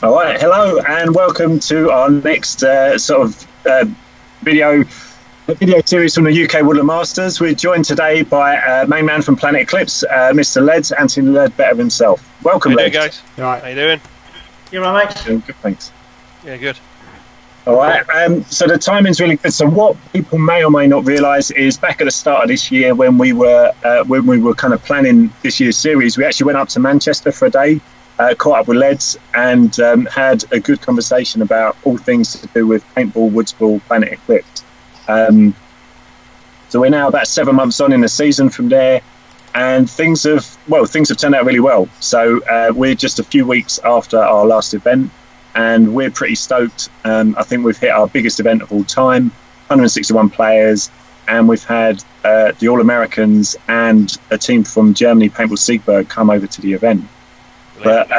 All right, hello and welcome to our next video series from the UK Woodland Masters. We're joined today by main man from Planet Eclipse, Mr. Ledz, Anthony Ledbetter himself. Welcome, Ledz. Ledz. Guys. All right. How you doing? You all right, mate? Doing good, thanks. Yeah, good. All right, so the timing's really good. So what people may or may not realise is back at the start of this year when we were kind of planning this year's series, we actually went up to Manchester for a day. Caught up with Ledz and had a good conversation about all things to do with paintball, woodsball, Planet Eclipse. So we're now about 7 months on in the season from there, and things have turned out really well. So we're just a few weeks after our last event, and we're pretty stoked. I think we've hit our biggest event of all time, 161 players, and we've had the All-Americans and a team from Germany, Paintball Siegburg, come over to the event. But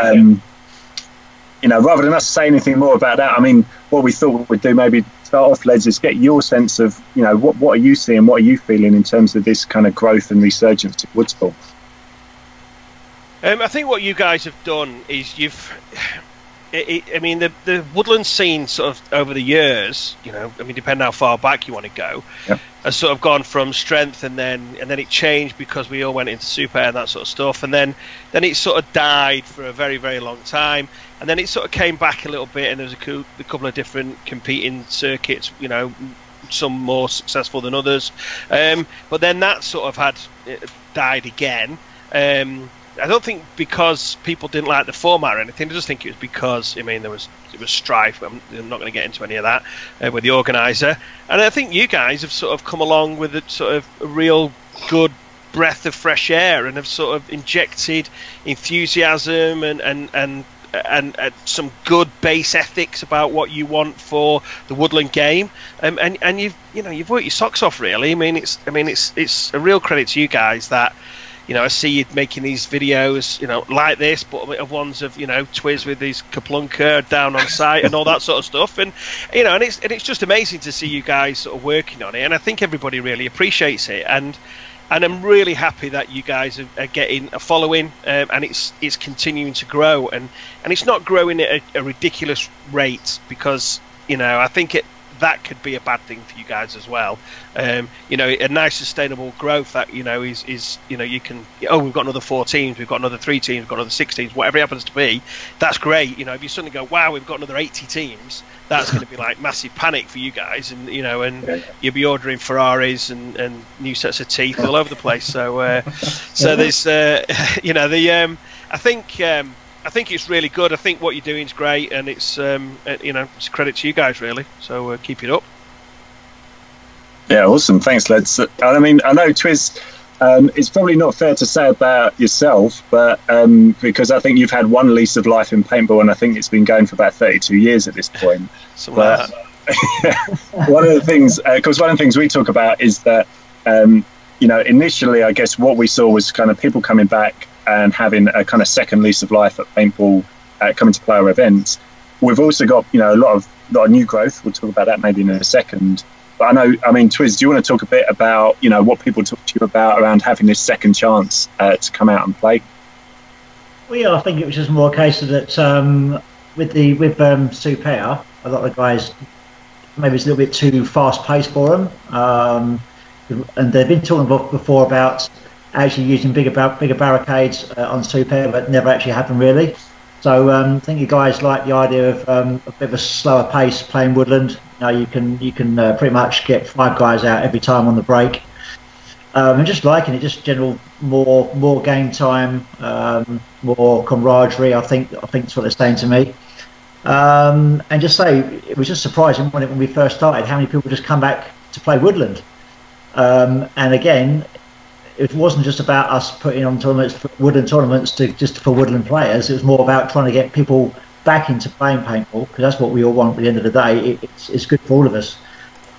you know, rather than us say anything more about that, I mean, what we thought we'd do, maybe start off, Ledz, is get your sense of, you know, what are you seeing, what are you feeling in terms of this kind of growth and resurgence of woodsball? I think what you guys have done is I mean, the woodland scene sort of over the years, you know, I mean, depending how far back you want to go, yep, has sort of gone from strength, and then it changed because we all went into super and that sort of stuff, and then it sort of died for a very, very long time, and then it sort of came back a little bit, and there was a couple of different competing circuits, you know, some more successful than others, but then that sort of had died again. I don't think because people didn't like the format or anything. I just think it was because, I mean, it was strife. I'm not going to get into any of that with the organizer. And I think you guys have sort of come along with a sort of a real good breath of fresh air, and have sort of injected enthusiasm and some good base ethics about what you want for the woodland game. And you've worked your socks off, really. I mean, it's a real credit to you guys that, you know, I see you making these videos, you know, like this, but of ones of, you know, Twiz with these kaplunker down on site and all that sort of stuff, and you know, and it's just amazing to see you guys sort of working on it, and I think everybody really appreciates it, and I'm really happy that you guys are getting a following, and it's continuing to grow, and it's not growing at a ridiculous rate, because, you know, I think that could be a bad thing for you guys as well. You know, a nice sustainable growth that, you know, is you know, you can, oh, we've got another 4 teams, we've got another 3 teams, we've got another 6 teams, whatever it happens to be, that's great. You know, if you suddenly go, wow, we've got another 80 teams, that's going to be like massive panic for you guys, and you know, and you'll be ordering Ferraris and new sets of teeth all over the place. So so there's you know, I think it's really good. I think what you're doing is great, and it's you know, it's a credit to you guys, really. So keep it up. Yeah, awesome. Thanks, Ledz. I mean, I know, Twiz, it's probably not fair to say about yourself, but because I think you've had one lease of life in paintball, and I think it's been going for about 32 years at this point. But one of the things we talk about is that you know, initially, I guess what we saw was kind of people coming back and having a kind of second lease of life at paintball, coming to play our events. We've also got, you know, a lot of new growth. We'll talk about that maybe in a second. But I mean, Twiz, do you want to talk a bit about, you know, what people talk to you about around having this second chance to come out and play? Well, yeah, I think it was just more a case of that with Super, a lot of the guys, maybe it's a little bit too fast paced for them, and they've been talking before about actually using bigger barricades on Super, but never actually happened really. So I think you guys like the idea of a bit of a slower pace playing woodland. You know, you can pretty much get 5 guys out every time on the break, and just liking it, just general more game time, more camaraderie. I think that's what they're saying to me. And just say it was just surprising when we first started how many people just come back to play woodland. And again, it wasn't just about us putting on tournaments, woodland tournaments, just for woodland players. It was more about trying to get people back into playing paintball, because that's what we all want at the end of the day. It's good for all of us.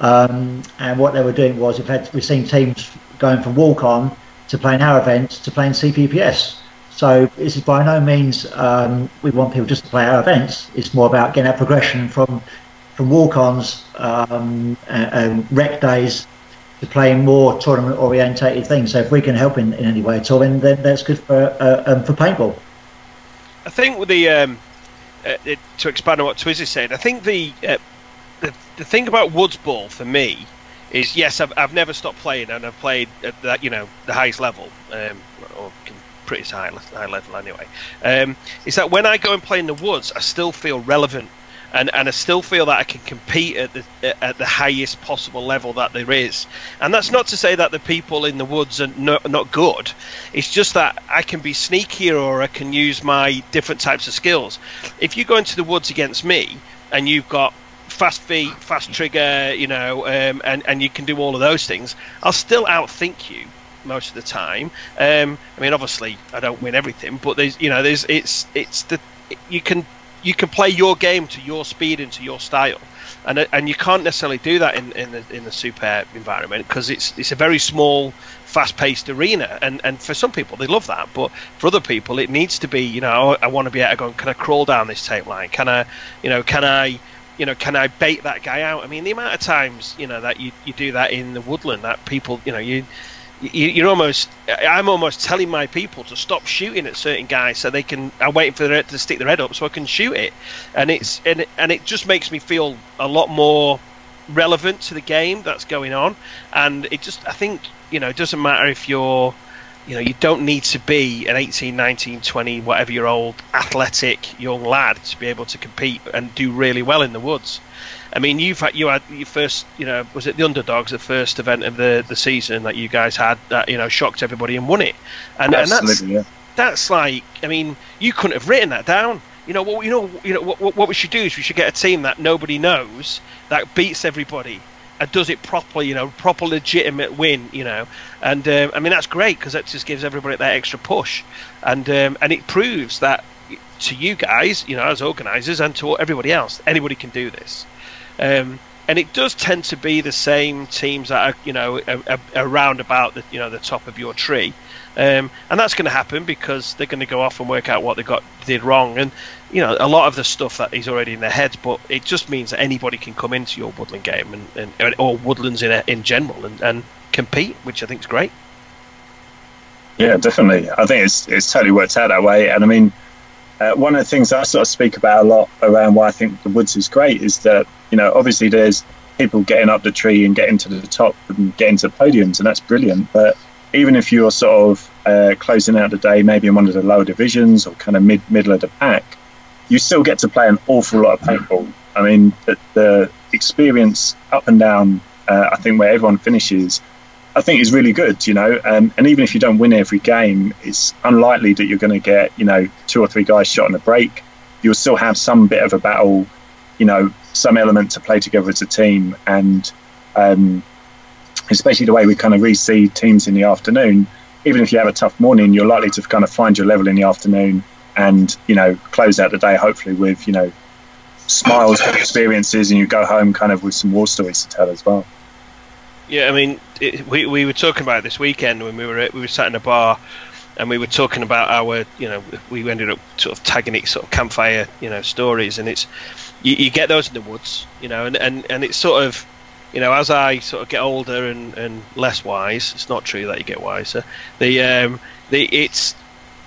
And what they were doing was we've seen teams going from walk-on to playing our events to playing CPPS. So this is by no means we want people just to play our events. It's more about getting that progression from walk-ons and rec days to playing more tournament orientated things. So if we can help in any way at all, then that's good for paintball. I think with the to expand on what Twiz is saying, I think the thing about woodsball for me is, yes, I've never stopped playing, and I've played at that, the highest level, or pretty high level anyway. Is that when I go and play in the woods, I still feel relevant, and I still feel that I can compete at the highest possible level that there is. And that's not to say that the people in the woods are not good. It's just that I can be sneakier, or I can use my different types of skills. If you go into the woods against me and you've got fast feet, fast trigger, and you can do all of those things, I'll still outthink you most of the time. I mean, obviously, I don't win everything, but you can play your game to your speed and to your style, and you can't necessarily do that in the super environment, because it's a very small, fast-paced arena, and for some people they love that, but for other people it needs to be, I want to be able to go, can I crawl down this tape line? Can I bait that guy out? I mean, the amount of times that you do that in the woodland, that people, I'm almost telling my people to stop shooting at certain guys so they can. I'm waiting for them to stick their head up so I can shoot it, and it just makes me feel a lot more relevant to the game that's going on. And I think it doesn't matter if you're, you don't need to be an 18, 19, 20, whatever year old athletic young lad to be able to compete and do really well in the woods. I mean, you had your first, was it the Underdogs, the first event of the season that you guys had that, shocked everybody and won it. And that's like, I mean, you couldn't have written that down. What we should do is we should get a team that nobody knows, that beats everybody and does it properly, proper legitimate win, And I mean, that's great, because that just gives everybody that extra push, and it proves that to you guys, as organisers, and to everybody else, anybody can do this. And it does tend to be the same teams that are, around about the top of your tree, and that's going to happen because they're going to go off and work out what they did wrong, and a lot of the stuff that is already in their heads. But it just means that anybody can come into your woodland game or woodlands in general and compete, which I think is great. Yeah, definitely. I think it's totally worked out that way, and I mean. One of the things I sort of speak about a lot around why I think the woods is great is that, obviously there's people getting up the tree and getting to the top and getting to podiums, and that's brilliant. But even if you're sort of closing out the day, maybe in one of the lower divisions or kind of middle of the pack, you still get to play an awful lot of paintball. I mean, the experience up and down, I think where everyone finishes, I think is really good, and even if you don't win every game, it's unlikely that you're going to get, 2 or 3 guys shot on a break. You'll still have some bit of a battle, some element to play together as a team, and especially the way we kind of reseed teams in the afternoon. Even if you have a tough morning, you're likely to kind of find your level in the afternoon and, close out the day hopefully with, smiles, good experiences, and you go home kind of with some war stories to tell as well. Yeah, I mean, we were talking about it this weekend when we were sat in a bar, and we were talking about our, we ended up sort of tagging it sort of campfire, stories, and it's you get those in the woods, and it's sort of, as I sort of get older and less wise. It's not true that you get wiser. It's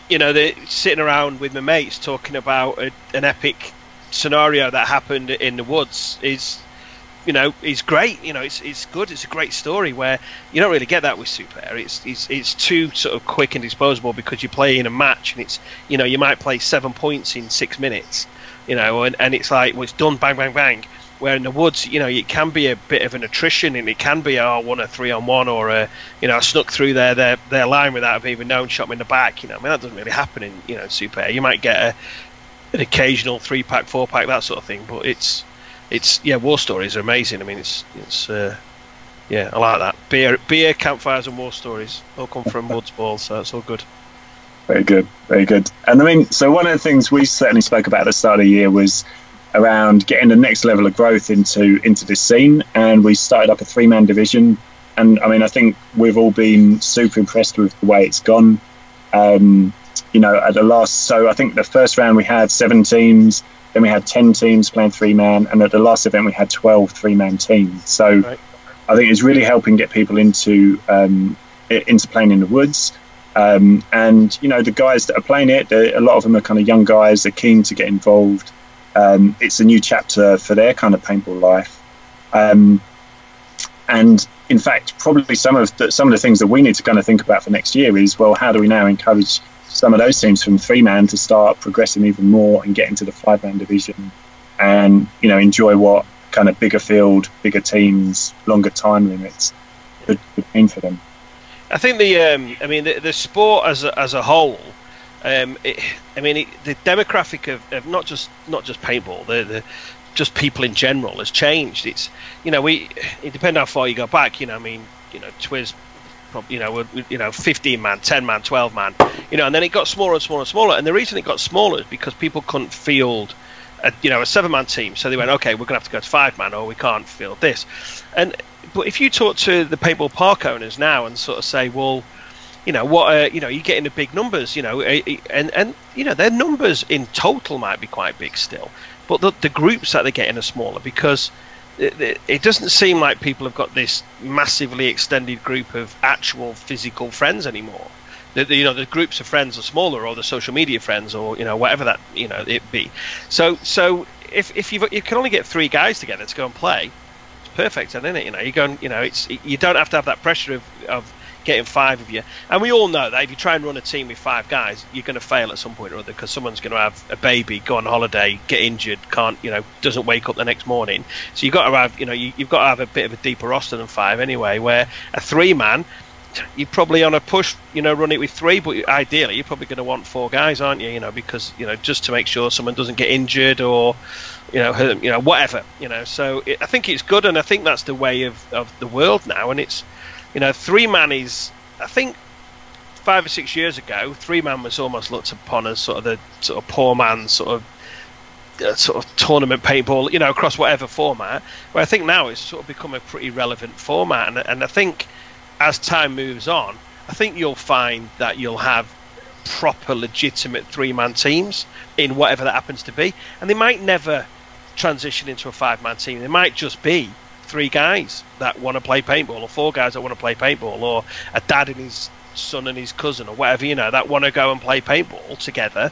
they're sitting around with my mates talking about an epic scenario that happened in the woods is great. It's good. It's a great story where you don't really get that with Super Air. It's too sort of quick and disposable because you play in a match, and it's you might play 7 points in 6 minutes, and it's like, well, it's done, bang bang bang. Where in the woods, it can be a bit of an attrition, and it can be a 1 or 3 on 1, or I snuck through their line without having even known, shot me in the back. I mean, that doesn't really happen in Super Air. You might get an occasional 3-pack, 4-pack, that sort of thing, but it's war stories are amazing. I mean, it's I like that. Beer, campfires, and war stories all come from woodsball, so it's all good. Very good, very good. And I mean, so one of the things we certainly spoke about at the start of the year was around getting the next level of growth into this scene, and we started up a 3-man division. And I mean, I think we've all been super impressed with the way it's gone. At the last, so I think the first round we had 7 teams. Then we had 10 teams playing 3-man, and at the last event we had 12 3-man teams. So right. I think it's really helping get people into playing in the woods. And the guys that are playing it, a lot of them are kind of young guys. They're keen to get involved. it's a new chapter for their kind of paintball life. And in fact, probably some of the things that we need to kind of think about for next year is, well, how do we now encourage some of those teams from 3-man to start progressing even more and get into the 5-man division, and enjoy what kind of bigger field, bigger teams, longer time limits could mean for them. I think the sport as a whole, the demographic of not just paintball, the just people in general has changed. It's it depends how far you go back. Twiz, 15 man, 10 man, 12 man, and then it got smaller and smaller and smaller. And the reason it got smaller is because people couldn't field a 7-man team, so they went, okay, we're gonna have to go to 5-man, or we can't field this. But if you talk to the paintball park owners now and sort of say, well, what you're getting the big numbers, and their numbers in total might be quite big still, but the groups that they're getting are smaller, because it doesn't seem like people have got this massively extended group of actual physical friends anymore. The groups of friends are smaller, or the social media friends, or whatever that it be. So if you can only get 3 guys together to go and play, it's perfect, then, isn't it? You're going, you don't have to have that pressure of getting 5 of you. And we all know that if you try and run a team with 5 guys, you're going to fail at some point or other, because someone's going to have a baby, go on holiday, get injured, doesn't wake up the next morning. So you've got to have, you've got to have a bit of a deeper roster than 5 anyway. Where a 3-man, you're probably on a push, run it with 3, but ideally you're probably going to want 4 guys, aren't you? Because just to make sure someone doesn't get injured or whatever. So I think it's good, and I think that's the way of the world now. And it's 3-man is, I think 5 or 6 years ago, 3-man was almost looked upon as sort of poor man sort of tournament paintball, across whatever format. Where I think now it's sort of become a pretty relevant format, and I think as time moves on, I think you'll find that you'll have proper legitimate 3-man teams in whatever that happens to be, and they might never transition into a 5-man team. They might just be 3 guys that want to play paintball, or 4 guys that want to play paintball, or a dad and his son and his cousin, or whatever, that want to go and play paintball together.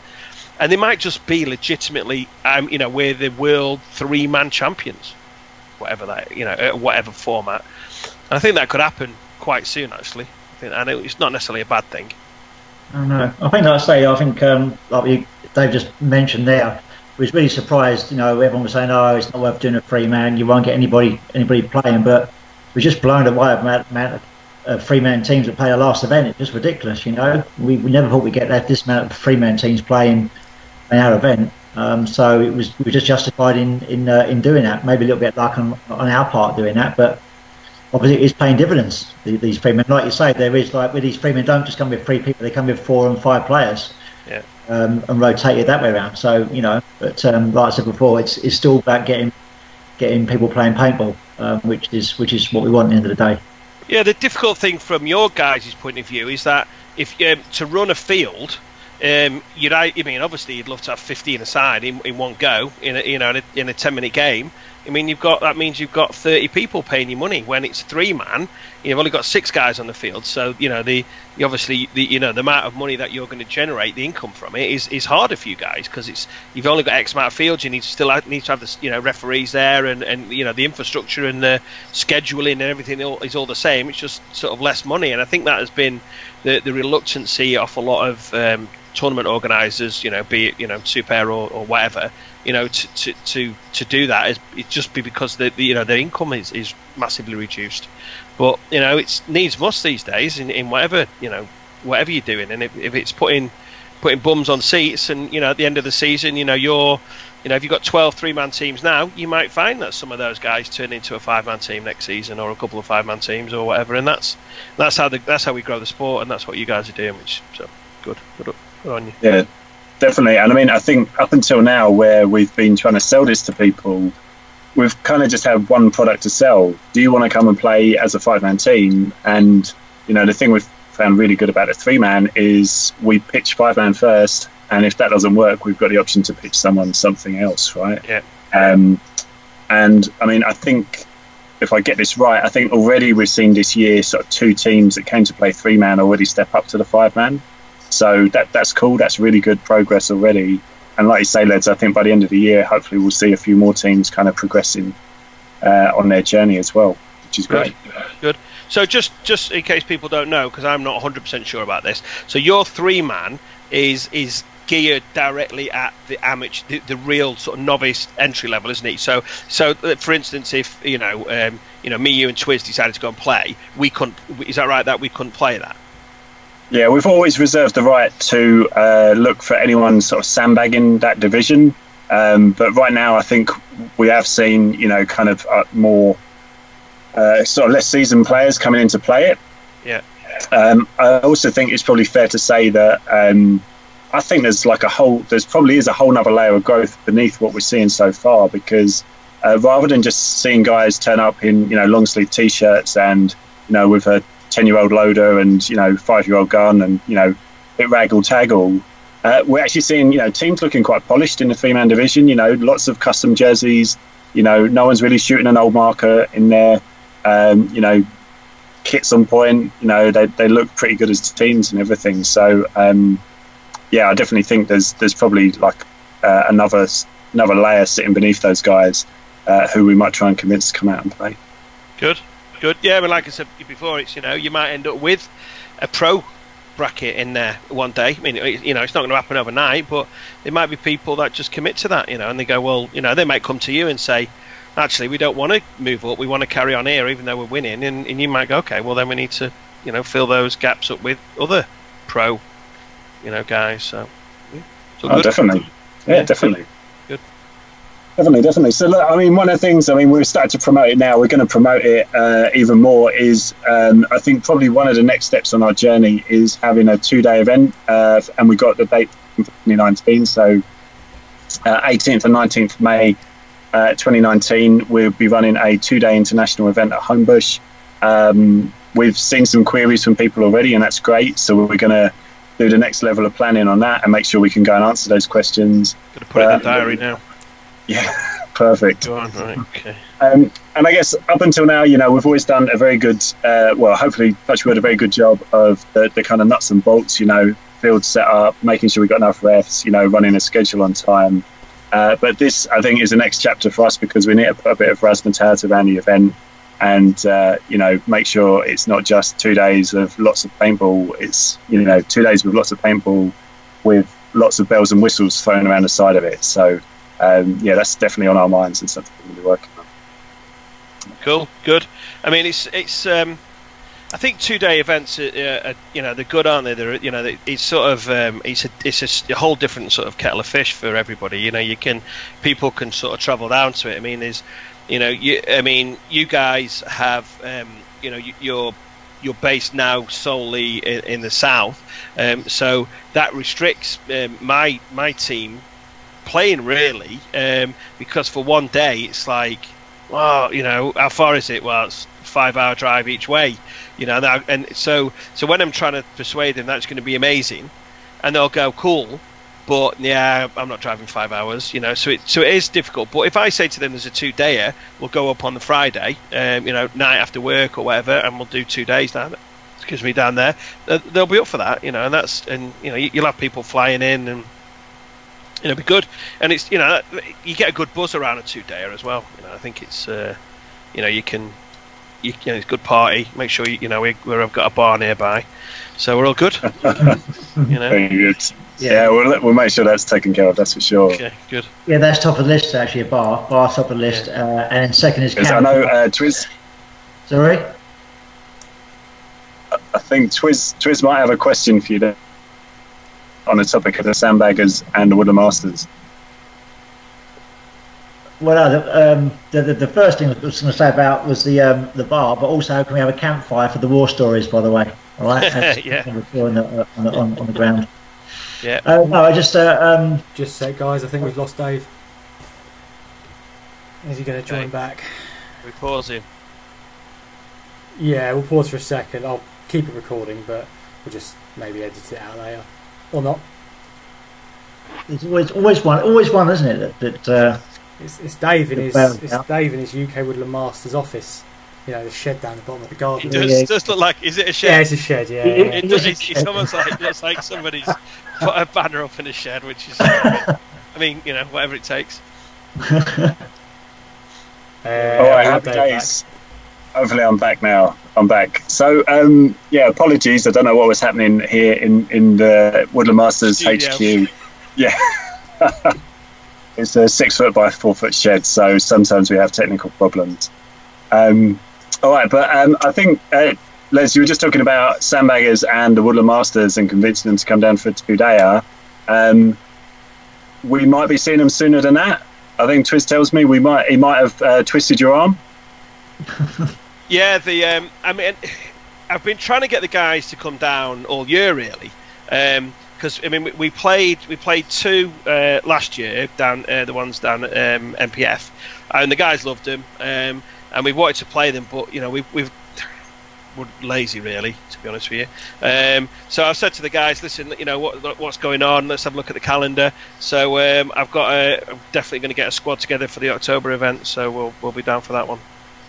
And they might just be legitimately we're the world 3-man champions, whatever that, whatever format. And I think that could happen quite soon, actually. And it's not necessarily a bad thing. I know. I think like Dave just mentioned there, was really surprised. Everyone was saying, "Oh, it's not worth doing a 3-man. You won't get anybody playing." But we're just blown away by the amount of 3-man teams that play the last event. It's just ridiculous. We never thought we'd get this amount of 3-man teams playing our event. So we were just justified in doing that. Maybe a little bit luck on our part doing that, but obviously it's paying dividends. These 3-men, like you say, there is, like, with these 3-men, don't just come with 3 people; they come with 4 and 5 players. Yeah. And rotate it that way around. So but like I said before, it's still about getting people playing paintball, which is what we want at the end of the day. Yeah, the difficult thing from your guys' point of view is that if to run a field, obviously you'd love to have 15 aside in one go in a 10-minute game. That means you've got 30 people paying you money. When it's 3-man, you've only got 6 guys on the field. So the amount of money that you're going to generate, the income from it is harder for you guys, because you've only got X amount of fields. You need to have the referees there, and the infrastructure and the scheduling and everything is all the same. It's just sort of less money, and I think that has been the reluctancy of a lot of tournament organisers, be it Super or whatever, to do that is just because their income is massively reduced. But it's needs must these days in whatever whatever you're doing, and if it's putting bums on seats, and at the end of the season, if you've got 12 3-man teams now, you might find that some of those guys turn into a 5-man team next season, or a couple of 5-man teams or whatever, and that's how we grow the sport, and that's what you guys are doing, which so good on you. Yeah, definitely. And I think up until now, where we've been trying to sell this to people, we've kind of just had one product to sell. Do you want to come and play as a 5-man team? And the thing we've found really good about a 3-man is we pitch 5-man first, and if that doesn't work, we've got the option to pitch someone something else, right? Yeah. And I think, if I get this right, I think already we've seen this year sort of 2 teams that came to play 3-man already step up to the 5-man. So that's cool. That's really good progress already. and like you say, Ledz, I think by the end of the year, hopefully we'll see a few more teams kind of progressing on their journey as well, which is great. Good. So just in case people don't know, because I'm not 100% sure about this, so your 3-man is geared directly at the amateur, the real sort of novice entry level, isn't it? So for instance, if me, you and Twiz decided to go and play, we couldn't. Is that right? That we couldn't play that? Yeah, we've always reserved the right to look for anyone sort of sandbagging that division. But right now, I think we have seen, kind of more sort of less seasoned players coming in to play it. Yeah. I also think it's probably fair to say that I think there's probably a whole nother layer of growth beneath what we're seeing so far, because rather than just seeing guys turn up in, long sleeve t-shirts and, with a 10-year-old loader and 5-year-old gun and bit raggle taggle, we're actually seeing teams looking quite polished in the 3-man division. Lots of custom jerseys. No one's really shooting an old marker in there. Kits on point. They look pretty good as teams and everything. So yeah, I definitely think there's probably like another layer sitting beneath those guys who we might try and convince to come out and play. Good. Yeah, but like I said before, it's you might end up with a pro bracket in there one day. I mean, it's not going to happen overnight, but there might be people that just commit to that, and they go, well, they might come to you and say, actually, we don't want to move up, we want to carry on here, even though we're winning, and you might go, okay, well then we need to, fill those gaps up with other pro, guys. So, good. Definitely, yeah, definitely. Good. Definitely. So, look, I mean, one of the things, we've started to promote it now. We're going to promote it even more. Is I think probably one of the next steps on our journey is having a 2-day event, and we got the date for 2019. So, 18th and 19th May, 2019, we'll be running a 2-day international event at Homebush. We've seen some queries from people already, and that's great. So we're going to do the next level of planning on that and make sure we can go and answer those questions. Got to put it in the diary now. Yeah, perfect. Go on, right, okay. And I guess up until now, we've always done a very good, hopefully, touch wood, a very good job of the kind of nuts and bolts, field setup, making sure we've got enough refs, running a schedule on time. But this, I think, is the next chapter for us, because we need to put a bit of razzmatazz around the event and, make sure it's not just 2 days of lots of paintball. It's, 2 days with lots of paintball with lots of bells and whistles thrown around the side of it. So, that's definitely on our minds and something we'll be working on. Cool, good. I mean, it's I think 2-day events are they're good, aren't they? They're, it's sort of it's a whole different sort of kettle of fish for everybody. People can sort of travel down to it. I mean, you guys have you're based now solely in the south, so that restricts my team playing really, because for one day it's like, well, how far is it? Well, it's a 5-hour drive each way, and so when I'm trying to persuade them that's going to be amazing, and they'll go, cool, but yeah, I'm not driving 5 hours, so it is difficult. But if I say to them there's a 2-dayer, we'll go up on the Friday, night after work or whatever, and we'll do 2 days down there, they'll be up for that, and you'll have people flying in, and it'll be good, and it's you get a good buzz around a 2-dayer as well. I think it's it's a good party. Make sure we've got a bar nearby, so we're all good. Very good. Yeah, we'll make sure that's taken care of. That's for sure. Okay, good. Yeah, that's top of the list actually. A bar top of the list, and second is. I know Twiz. Sorry. I think Twiz might have a question for you there on the topic of the Sandbaggers and the Woodland Masters. Well, the first thing I was going to say about was the bar, but also can we have a campfire for the war stories, by the way? All right, yeah, on the ground. Yeah. No, I just say, guys, I think we've lost Dave. Is he going to join back? We pause him. Yeah, we'll pause for a second. I'll keep it recording, but we'll just maybe edit it out later, or not. It's always one, isn't it? That it's Dave in his UK Woodland Masters office. The shed down the bottom of the garden. It does look like. Is it a shed? Yeah, it's a shed. Yeah. It's almost like looks like somebody's put a banner up in a shed, which is. I mean, you know, whatever it takes. All right, happy days. Hopefully I'm back now. I'm back. So, yeah, apologies. I don't know what was happening here in the Woodland Masters Studio. HQ. Yeah. It's a 6 foot by 4 foot shed, so sometimes we have technical problems. All right, but I think, Les, you were just talking about Sandbaggers and the Woodland Masters and convincing them to come down for Tudaya. We might be seeing them sooner than that. I think Twiz tells me he might have twisted your arm. Yeah, I mean, I've been trying to get the guys to come down all year, really, because I mean, we played 2 last year down, the ones down at MPF, and the guys loved them, and we wanted to play them, but you know, we're lazy, really, to be honest with you. So I said to the guys, listen, you know, what's going on? Let's have a look at the calendar. So I'm definitely going to get a squad together for the October event. So we'll be down for that one.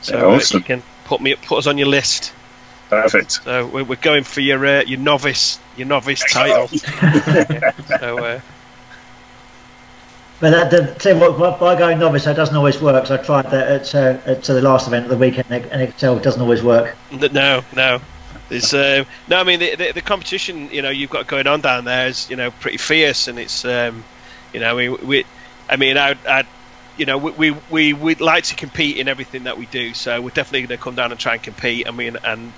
So yeah, awesome. You can put us on your list. Perfect. So we're going for your novice title. Yeah, so. But tell you what, by going novice, that doesn't always work. So I tried that at the last event of the weekend, and it doesn't always work. No. There's no. I mean, the competition, you know, you've got going on down there is, you know, pretty fierce, and it's, you know, we'd like to compete in everything that we do. So we're definitely going to come down and try and compete. I mean, and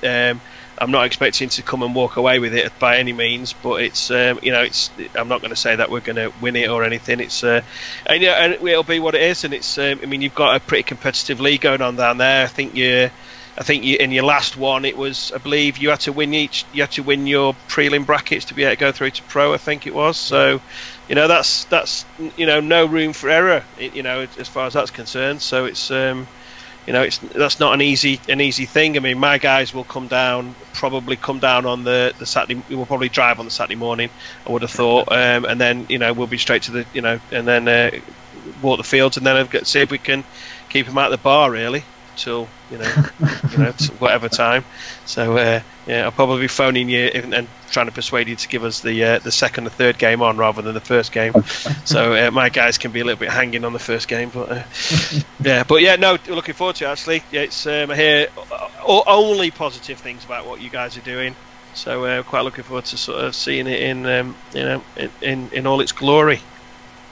I'm not expecting to come and walk away with it by any means, but it's, you know, I'm not going to say that we're going to win it or anything. It's, and yeah, and it'll be what it is. And it's, I mean, you've got a pretty competitive league going on down there. I think you in your last one, it was, I believe you had to win your prelim brackets to be able to go through to pro. I think it was. So, you know, that's you know, no room for error, you know, as far as that's concerned. So it's, you know, that's not an easy thing. I mean, my guys will probably come down on the Saturday. We will probably drive on the Saturday morning, I would have thought, and then, you know, we'll be straight to the, you know, and then walk the fields, and then see if we can keep them at the bar, really, till, you know, to whatever time. So yeah, I'll probably be phoning you and trying to persuade you to give us the second or third game on rather than the first game. So my guys can be a little bit hanging on the first game, but yeah, no, looking forward to it, actually. Yeah, it's I hear only positive things about what you guys are doing. So quite looking forward to sort of seeing it in you know, in all its glory.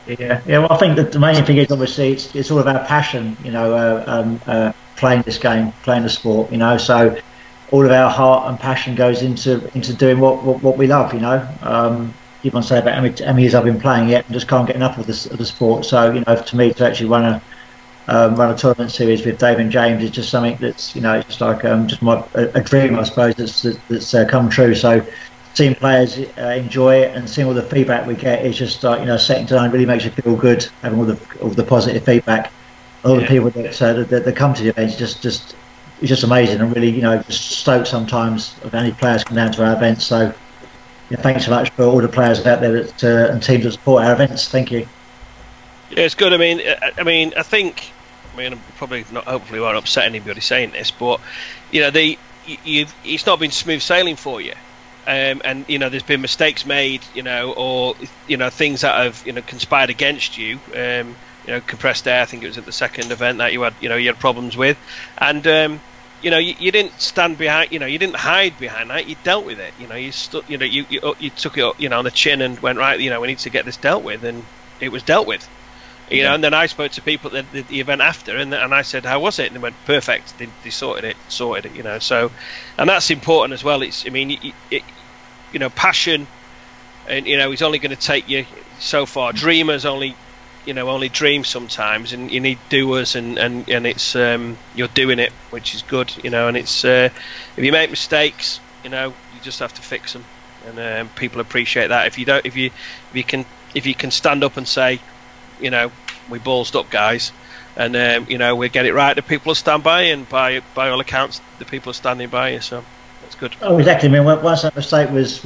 Yeah. Well, I think that the main thing is, obviously, it's all about passion. You know, playing this game, playing the sport. You know, so all of our heart and passion goes into doing what we love. You know, keep on saying about how many years I've been playing it, and just can't get enough of the sport. So, you know, to me, to actually run a tournament series with Dave and James is just something that's, you know, it's like just a dream, I suppose, that's come true. So seeing players enjoy it and seeing all the feedback we get is just like, you know, second to none. Really makes you feel good, having all the positive feedback. All the people that come to the events, it's just amazing, and really, you know, just stoked sometimes of any players come down to our events. So yeah, thanks so much for all the players out there and teams that support our events. Thank you. Yeah, it's good. I mean, I think, I'm probably not, hopefully won't upset anybody saying this, but you know, it's not been smooth sailing for you. And you know, there's been mistakes made, you know, or you know, things that have, you know, conspired against you. You know, compressed air, I think it was at the second event that you had problems with, and you know, you didn't stand behind, you know, you didn't hide behind that. You dealt with it. You know, you took it, you know, on the chin and went, right, you know, we need to get this dealt with, and it was dealt with. You know, and then I spoke to people at the event after, and I said, how was it? And they went, perfect. They sorted it. You know, so, and that's important as well. It's, I mean, you know, passion, and you know, it's only going to take you so far. Dreamers only dream sometimes, and you need doers, and it's you're doing it, which is good. You know, and it's if you make mistakes, you know, you just have to fix them, and people appreciate that. If you can stand up and say, you know, we ballsed up, guys, and you know, we get it right, the people will stand by, and by all accounts, the people are standing by you. So that's good. Oh, exactly. I mean, once that mistake was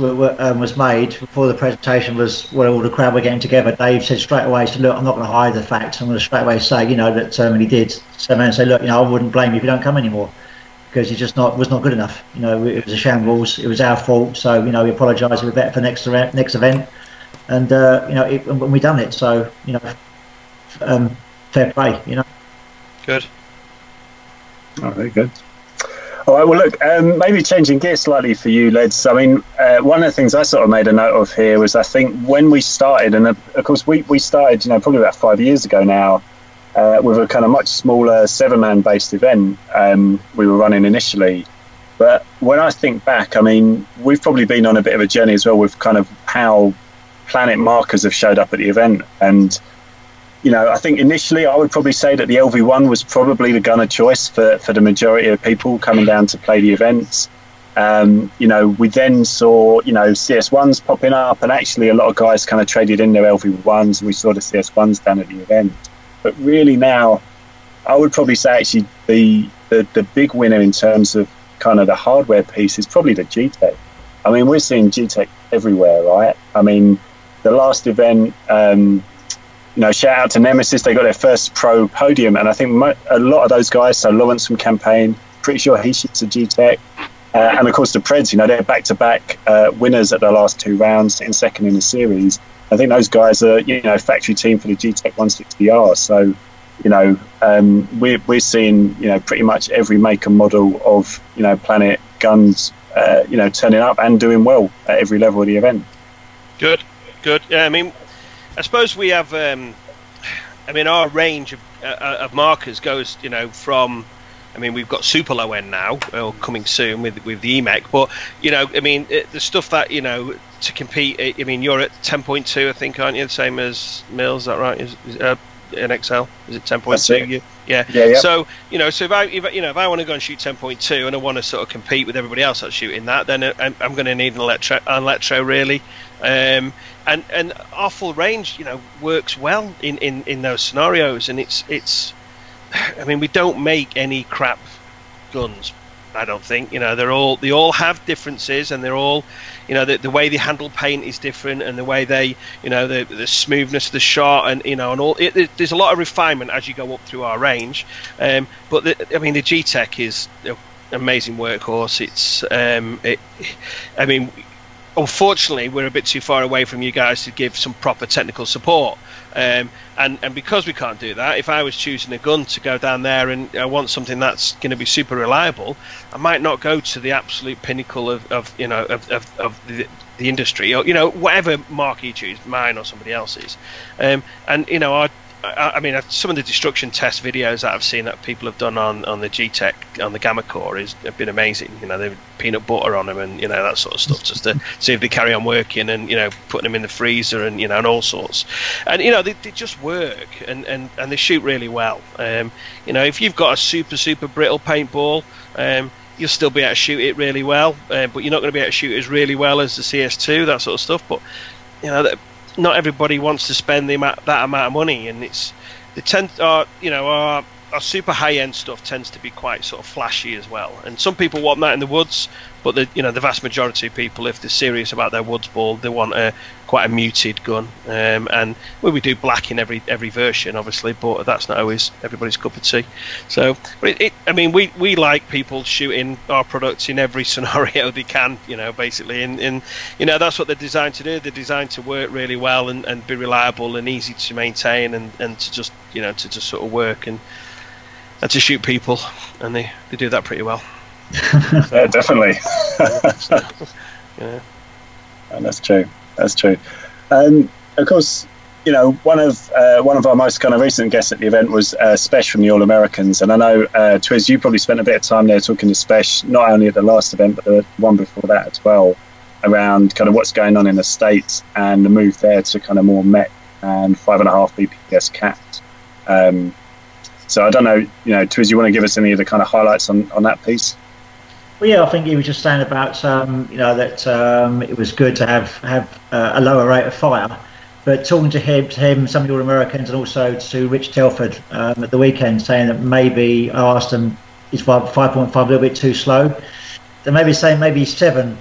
made, before the presentation was where all the crowd were getting together, Dave said straight away, "So look, I'm not going to hide the fact. I'm going to straight away say, you know, that and he did. So man, say, look, you know, I wouldn't blame you if you don't come anymore, because you just was not good enough. You know, it was a shambles. It was our fault. So, you know, we apologise. We're better for next event. and when we done it, so fair play, Good. Oh, very good. All right, well, look, maybe changing gears slightly for you, Ledz. I mean, one of the things I sort of made a note of here was I think when we started, and of course we started, probably about 5 years ago now, with a kind of much smaller 7-man based event we were running initially. But when I think back, I mean, we've probably been on a bit of a journey as well with kind of how Planet markers have showed up at the event. And, I think initially I would probably say that the LV1 was probably the gun of choice for the majority of people coming down to play the events. We then saw, CS1s popping up, and actually a lot of guys kind of traded in their LV1s, and we saw the CS1s down at the event. But really now, I would probably say actually the big winner in terms of kind of the hardware piece is probably the G-Tech. I mean, we're seeing G-Tech everywhere, right? I mean, the last event, shout out to Nemesis, they got their first pro podium, and I think a lot of those guys, so Lawrence from Campaign, pretty sure he shoots a G-Tech, and of course the Preds, they're back-to-back winners at the last 2 rounds, sitting second in the series. I think those guys are, factory team for the G-Tech 160R, so we're seeing pretty much every make and model of Planet guns turning up and doing well at every level of the event. Good. Yeah, I mean, I suppose we have our range of markers goes from, I mean, we've got super low end now, or coming soon with the EMEC, but the stuff that to compete, I mean, you're at 10.2, I think, aren't you? The same as Mills, is that right? Is NXL, is it 10.2? Yeah. So so if I want to go and shoot 10.2 and I want to sort of compete with everybody else that's shooting that, then I'm going to need an electro really, and our full range works well in those scenarios, and it's I mean, we don't make any crap guns, I don't think. They all have differences, and they're all, the way they handle paint is different, and the way they, the smoothness of the shot, and and all. There's a lot of refinement as you go up through our range. But the G-Tech is an amazing workhorse. It's, I mean, unfortunately, we're a bit too far away from you guys to give some proper technical support. And because we can't do that, if I was choosing a gun to go down there and I want something that's going to be super reliable, I might not go to the absolute pinnacle of the industry, or whatever mark you choose, mine or somebody else's. I mean, some of the destruction test videos that I've seen that people have done on the G-Tech, on the Gamma Core, have been amazing. They've peanut butter on them and that sort of stuff, just to see if they carry on working, and putting them in the freezer and and all sorts. And they just work, and they shoot really well. If you've got a super brittle paintball, you'll still be able to shoot it really well, but you're not going to be able to shoot it as really well as the CS2, that sort of stuff. But not everybody wants to spend that amount of money, and our super high-end stuff tends to be quite sort of flashy as well. And some people want that in the woods, but the vast majority of people, if they're serious about their woodsball, they want quite a muted gun. And we do black in every version, obviously, but that's not always everybody's cup of tea. So, but we like people shooting our products in every scenario they can, basically. And that's what they're designed to do. They're designed to work really well and be reliable and easy to maintain, and to just sort of work and to shoot people, and they do that pretty well. Yeah, definitely. Yeah, and that's true. Of course, one of our most kind of recent guests at the event was Spesh from the All Americans, and I know Twiz, you probably spent a bit of time there talking to Spesh, not only at the last event but the one before that as well, around kind of what's going on in the States and the move there to kind of more MET and 5.5 BPS capped. So I don't know, Twiz, you want to give us any of the kind of highlights on that piece? Well, yeah, I think he was just saying about that it was good to have a lower rate of fire. But talking to him, some of the All-Americans, and also to Rich Telford at the weekend, saying that maybe I asked him, is 5.5 a little bit too slow? They maybe saying maybe 7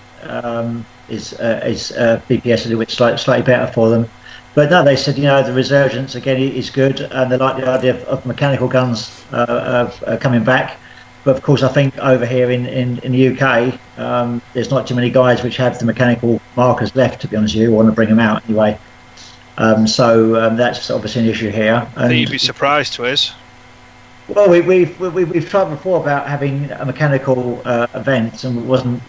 is BPS a little bit slightly better for them. But no, they said the resurgence again is good, and they like the idea of mechanical guns coming back. But of course, I think over here in the UK, there's not too many guys which have the mechanical markers left, to be honest with you, want to bring them out anyway. So that's obviously an issue here. And you'd be surprised, Twiz. Well, we've tried before about having a mechanical event, and it wasn't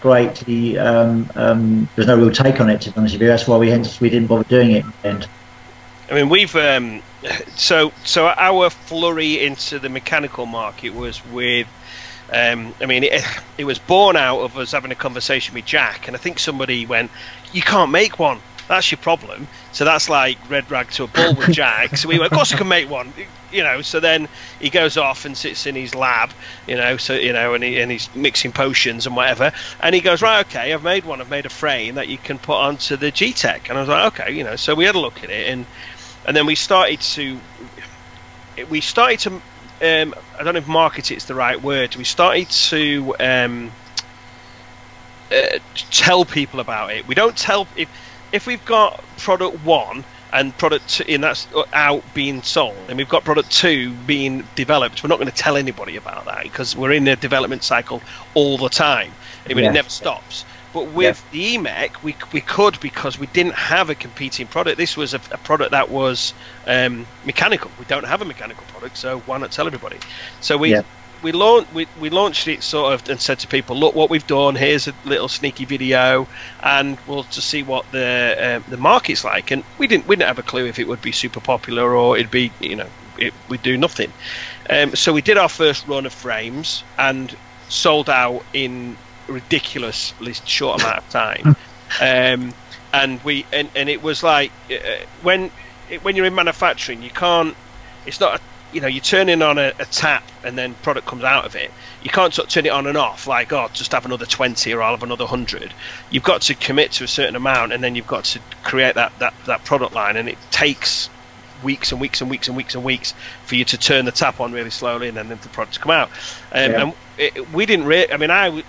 great. There's no real take on it, to be honest with you. That's why we didn't bother doing it in the end. I mean, we've so our flurry into the mechanical market was with. I mean, it was born out of us having a conversation with Jack, and I think somebody went, "You can't make one. That's your problem." So that's like red rag to a bull with Jack. So we went, "Of course I can make one." So then he goes off and sits in his lab, and he's mixing potions and whatever. And he goes, "Right, okay, I've made one. I've made a frame that you can put onto the G-Tech." And I was like, "Okay, So we had a look at it, and then we started to. I don't know if market it's the right word. We started to tell people about it. We don't tell if we've got product 1 and product 2, and that's out being sold, and we've got product 2 being developed. We're not going to tell anybody about that because we're in a development cycle all the time. I mean, it never stops. But with the EMEC, we could, because we didn't have a competing product. This was a product that was mechanical. We don't have a mechanical product, so why not tell everybody? So we launched it sort of and said to people, "Look what we've done. Here's a little sneaky video, and we'll just see what the market's like." And we didn't have a clue if it would be super popular or it'd be we'd do nothing. So we did our first run of frames and sold out in ridiculously short amount of time. And it was like when you're in manufacturing, you can't. It's not. You're turning on a tap and then product comes out of it. You can't sort of turn it on and off like, just have another 20 or I'll have another 100. You've got to commit to a certain amount, and then you've got to create that product line, and it takes weeks and weeks and weeks and weeks and weeks for you to turn the tap on really slowly, and then the products come out. And we didn't.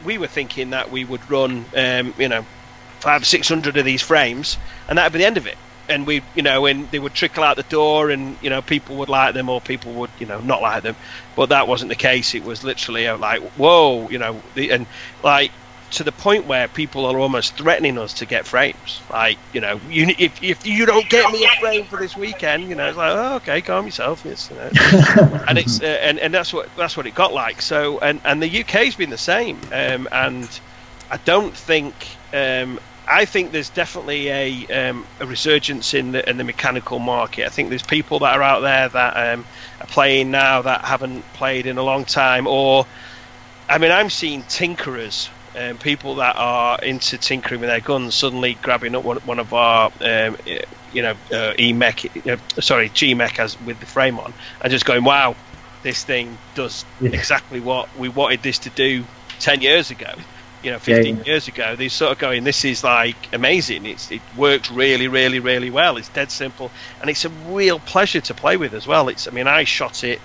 We were thinking that we would run, 500-600 of these frames, and that'd be the end of it. And and they would trickle out the door, and people would like them, or people would not like them. But that wasn't the case. It was literally like, whoa, and like to the point where people are almost threatening us to get frames. Like, if you don't get me a frame for this weekend, it's like, oh, okay, calm yourself. It's, and it's and that's what it got like. So and the UK's been the same. And I don't think. I think there's definitely a resurgence in the mechanical market. I think there's people that are out there that are playing now that haven't played in a long time. Or, I'm seeing tinkerers, people that are into tinkering with their guns, suddenly grabbing up one of our, G-Mech as with the frame on, and just going, wow, this thing does exactly what we wanted this to do 10 years ago. 15 years ago. They're sort of going, this is like amazing. It worked really, really, really well. It's dead simple, and it's a real pleasure to play with as well. I shot it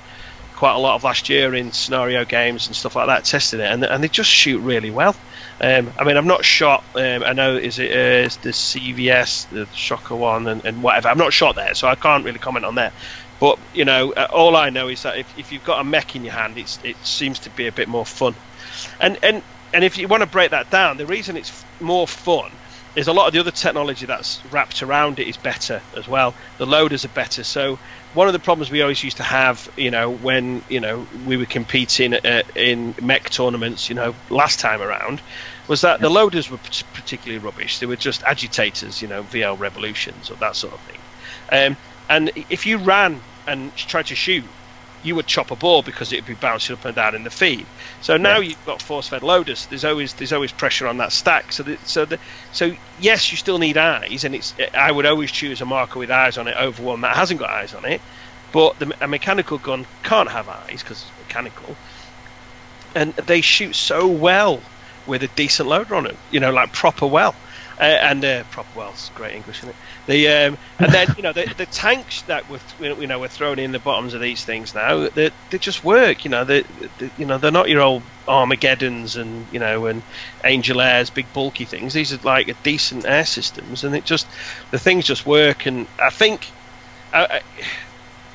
quite a lot of last year in scenario games and stuff like that, testing it, and they just shoot really well. I've not shot. I know is the CVS, the Shocker one, and whatever. I've not shot there, so I can't really comment on that. But all I know is that if you've got a mech in your hand, it seems to be a bit more fun, and if you want to break that down, the reason it's more fun is a lot of the other technology that's wrapped around it is better as well. The loaders are better. So one of the problems we always used to have, when we were competing in mech tournaments, last time around, was that the loaders were particularly rubbish. They were just agitators, VL revolutions or that sort of thing. And if you ran and tried to shoot, you would chop a ball because it would be bouncing up and down in the feed. So now you've got force-fed loaders. There's always pressure on that stack. So yes, you still need eyes, and I would always choose a marker with eyes on it over one that hasn't got eyes on it. But a mechanical gun can't have eyes because it's mechanical, and they shoot so well with a decent loader on it. Like proper well. Proper well's great English, isn't it? And then the tanks that we're throwing in the bottoms of these things now, they just work. They're not your old Armageddons and Angel Airs, big bulky things. These are like a decent air systems, and the things just work. And I think, I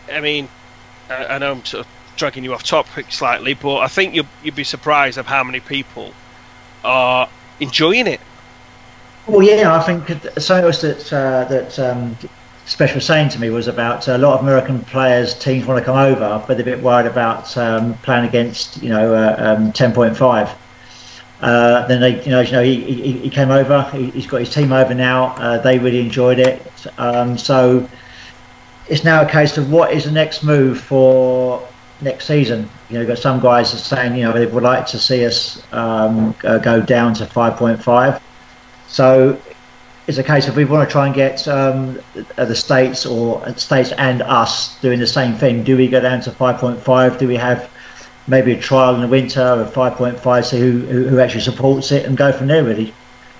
know I'm sort of dragging you off topic slightly, but I think you'd be surprised of how many people are enjoying it. Well, yeah, I think something else that Special was saying to me was about a lot of American players, teams want to come over, but they're a bit worried about playing against 10.5. Then they, he came over. He's got his team over now. They really enjoyed it. So it's now a case of what is the next move for next season. You've got some guys are saying they would like to see us go down to 5.5. So it's a case of we want to try and get the states and us doing the same thing. Do we go down to 5.5? Do we have maybe a trial in the winter of 5.5, see who actually supports it, and go from there, really?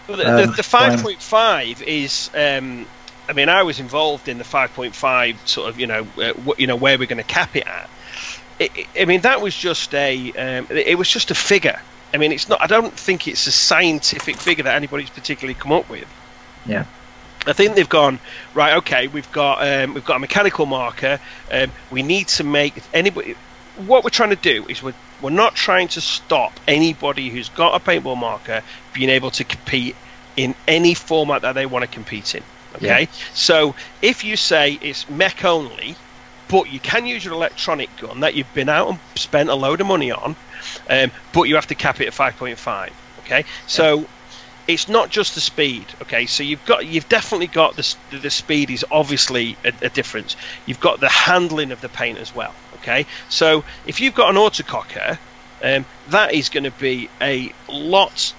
Well, the 5.5 is, I mean, I was involved in the 5.5 sort of, where we're going to cap it at. I mean, that was just it was just a figure. I mean, it's not. I don't think it's a scientific figure that anybody's particularly come up with. Yeah. I think they've gone right. Okay, we've got a mechanical marker. We need to make anybody. What we're trying to do is we're not trying to stop anybody who's got a paintball marker being able to compete in any format that they want to compete in. Okay, so if you say it's mech only, but you can use your electronic gun that you've been out and spent a load of money on, but you have to cap it at 5.5. Okay, so it's not just the speed. Okay, so you've definitely got the speed is obviously a difference. You've got the handling of the paint as well. Okay, so if you've got an autococker, that is going to be a lot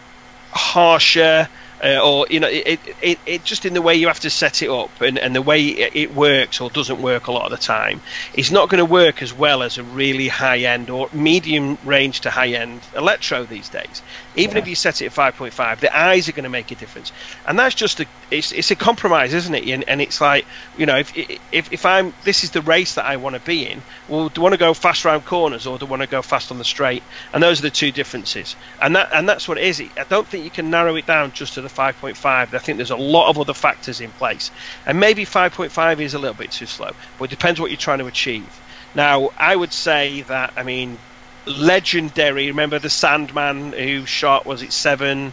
harsher, or it just in the way you have to set it up and the way it works or doesn't work a lot of the time, it's not going to work as well as a really high-end or medium range to high-end electro these days. Even if you set it at 5.5, the eyes are going to make a difference, and that's just it's a compromise, isn't it? And it's like, if I'm this is the race that I want to be in, well, do I want to go fast round corners or do I want to go fast on the straight? And those are the two differences, and that's what it is. I don't think you can narrow it down just to the 5.5. I think there's a lot of other factors in place, and maybe 5.5 is a little bit too slow, but it depends what you're trying to achieve. Now, I would say that, I mean, legendary, remember the Sandman who shot, was it 7-8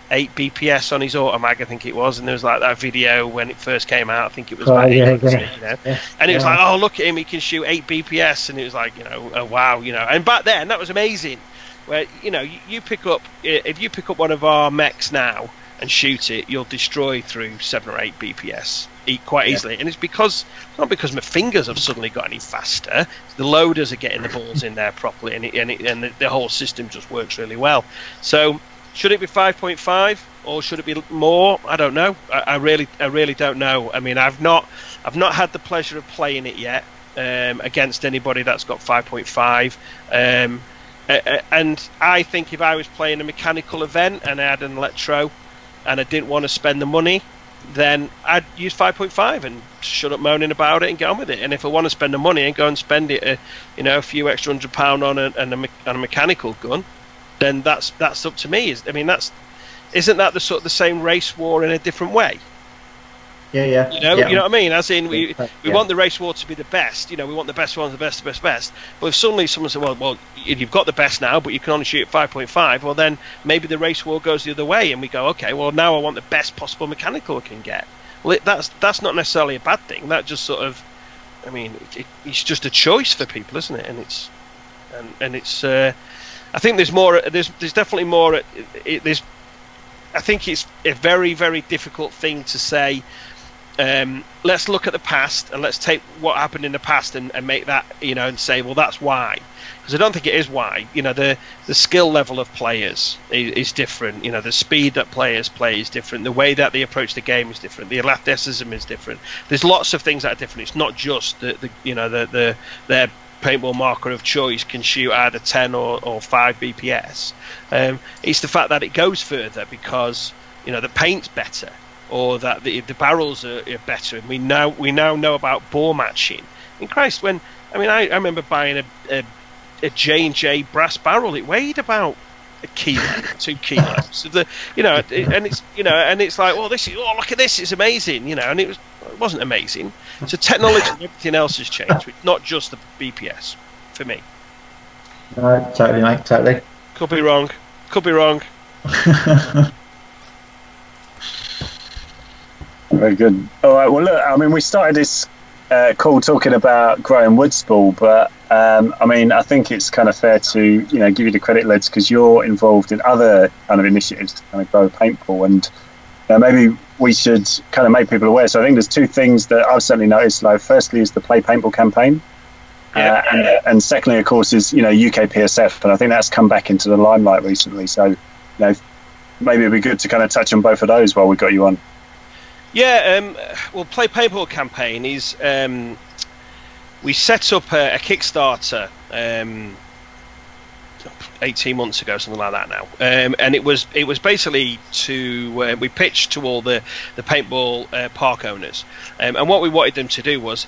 BPS on his automag, I think it was, and there was like that video when it first came out, I think it was about 8 and it was like, oh, look at him, he can shoot 8 BPS, and it was like, oh wow, and back then that was amazing, where you pick up, if you pick up one of our mechs now and shoot it, you'll destroy through 7 or 8 BPS quite easily, and it's not because my fingers have suddenly got any faster. The loaders are getting the balls in there properly, and the whole system just works really well. So, should it be 5.5 or should it be more? I don't know. I really don't know. I mean, I've not had the pleasure of playing it yet against anybody that's got 5.5. And I think if I was playing a mechanical event and I had an electro and I didn't want to spend the money, then I'd use 5.5 and shut up moaning about it and get on with it. And if I want to spend the money and go and spend it, a few extra £100 on a mechanical gun, then that's up to me. Isn't that the sort of the same race war in a different way? Yeah. You know what I mean? As in, we want the race war to be the best. We want the best ones, the best. But if suddenly someone said, well, you've got the best now, but you can only shoot at 5.5, well, then maybe the race war goes the other way, and we go, okay, well, now I want the best possible mechanical I can get. Well, that's not necessarily a bad thing. That just sort of, I mean, it's just a choice for people, isn't it? And it's. I think there's more. There's definitely more. I think it's a very, very difficult thing to say. Let's look at the past and let's take what happened in the past and make that, and say, well, that's why. Because I don't think it is why. The skill level of players is different. The speed that players play is different. The way that they approach the game is different. The athleticism is different. There's lots of things that are different. It's not just their paintball marker of choice can shoot either 10 or 5 BPS. It's the fact that it goes further because the paint's better, or that the barrels are better, and we now know about bore matching. In Christ, when I remember buying a J&J brass barrel, it weighed about a kilo, 2 kilos. So and it's like, well, look at this, it's amazing, and it wasn't amazing. So technology and everything else has changed, but not just the BPS for me. No, totally, mate, totally. Could be wrong. Very good. All right. Well, look, I mean, we started this call talking about growing woodsball, but I mean, I think it's kind of fair to give you the credit, Ledz, because you're involved in other kind of initiatives to kind of grow paintball, and maybe we should kind of make people aware. So I think there's two things that I've certainly noticed. Like, firstly, is the Play Paintball campaign, and secondly, of course, is UKPSF, and I think that's come back into the limelight recently. So maybe it'd be good to kind of touch on both of those while we got you on. Yeah, well, Play Paintball campaign is we set up a Kickstarter 18 months ago, something like that now, and it was basically to we pitched to all the paintball park owners, and what we wanted them to do was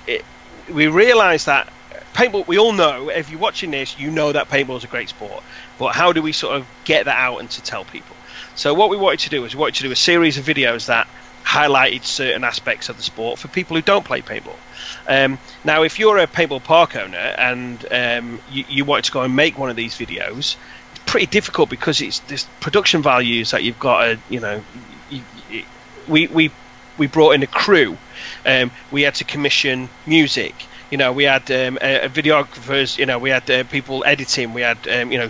we realised that paintball, we all know, if you're watching this, you know that paintball is a great sport, but how do we sort of get that out and to tell people? So what we wanted to do was we wanted to do a series of videos that highlighted certain aspects of the sport for people who don't play paintball. Now, if you're a paintball park owner and you wanted to go and make one of these videos, it's pretty difficult because it's this production values that you've got to, we brought in a crew. We had to commission music. We had videographers, we had people editing, we had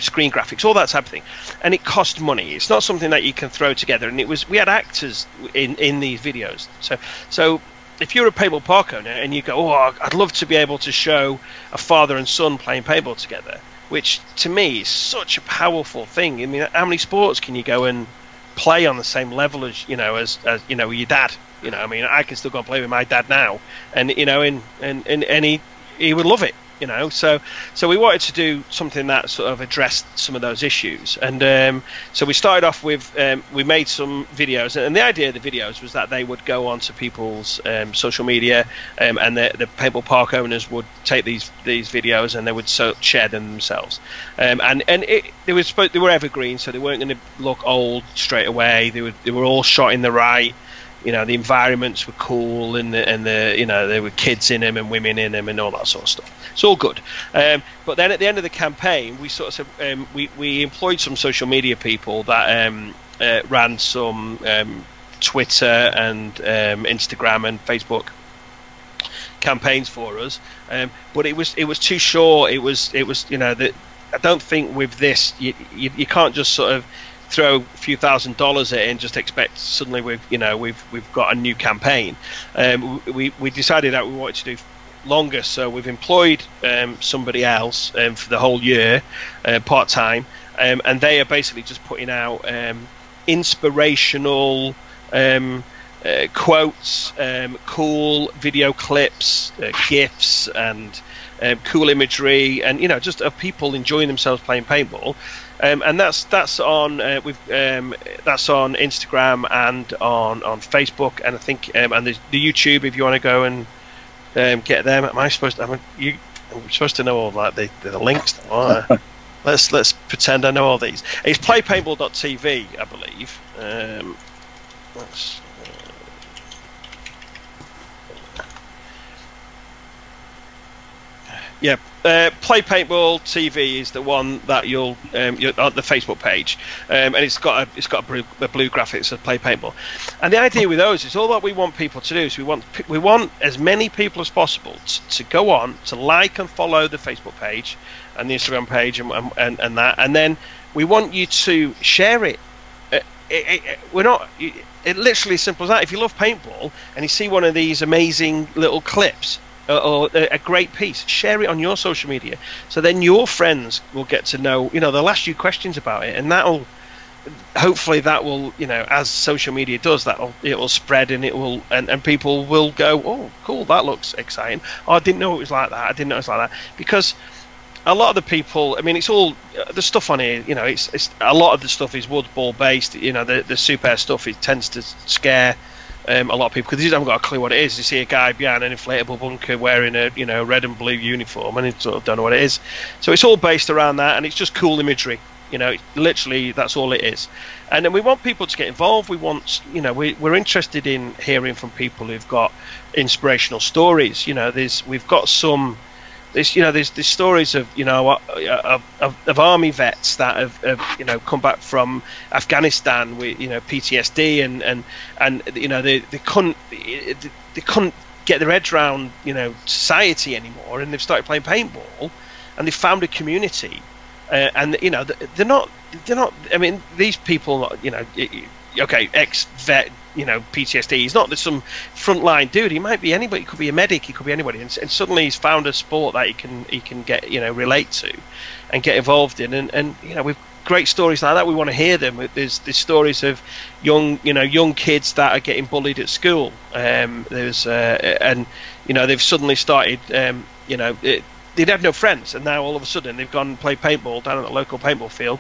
screen graphics, all that type of thing, and it cost money. It's not something that you can throw together. And we had actors in these videos. So if you're a paintball park owner and you go, oh, I'd love to be able to show a father and son playing paintball together, which to me is such a powerful thing. I mean, how many sports can you go and play on the same level as your dad? I mean, I can still go and play with my dad now, and and he would love it. So we wanted to do something that sort of addressed some of those issues, and so we started off with we made some videos, and the idea of the videos was that they would go onto people's social media, and the paintball park owners would take these videos and they would share them themselves, and they were evergreen, so they weren't going to look old straight away. They were all shot in the right. The environments were cool, and there were kids in them and women in them and all that sort of stuff. It's all good. But then at the end of the campaign, we sort of we employed some social media people that ran some Twitter and Instagram and Facebook campaigns for us. But it was too short. It was I don't think with this you can't just sort of throw a few $1,000s at it and just expect suddenly we've got a new campaign. We decided that we wanted to do longer, so we've employed somebody else for the whole year, part-time, and they are basically just putting out inspirational quotes, cool video clips, GIFs, and cool imagery, and just of people enjoying themselves playing paintball. And that's on that's on Instagram and on Facebook, and I think and the YouTube if you want to go and get them. Am I supposed to? I'm supposed to know all that the links. Let's pretend I know all these. It's playpaintball.tv, I believe. Yeah, Play Paintball TV is the one that you're on the Facebook page, and it's got a blue graphic that says Play Paintball. And the idea with those is all that we want people to do is we want as many people as possible to go on to like and follow the Facebook page and the Instagram page and that, and then we want you to share it. We're not. It literally as simple as that. If you love paintball and you see one of these amazing little clips, or a great piece, share it on your social media, so then your friends will get to know. They'll ask you questions about it, and that'll hopefully as social media does, it will spread, and it will and people will go, oh cool, that looks exciting. Oh, I didn't know it was like that. Because a lot of the people, I mean, it's all the stuff on here. It's a lot of the stuff is woodsball based. The super stuff, it tends to scare a lot of people because they haven't got a clue what it is. You see a guy behind an inflatable bunker wearing a red and blue uniform, and they sort of don't know what it is. So it's all based around that, and it's just cool imagery. Literally that's all it is. And then we want people to get involved. We want, we're interested in hearing from people who've got inspirational stories. We've got some there's stories of of army vets that have come back from Afghanistan with PTSD and they couldn't get their heads around society anymore, and they've started playing paintball, and they found a community, and they're not. I mean, these people, okay, ex-vet, PTSD. He's not some frontline dude. He might be anybody. He could be a medic. He could be anybody. And suddenly he's found a sport that he can get relate to, and get involved in. And we've great stories like that. We want to hear them. There's stories of young kids that are getting bullied at school. There's and they've suddenly started. They'd had no friends, and now all of a sudden they've gone and played paintball down at the local paintball field.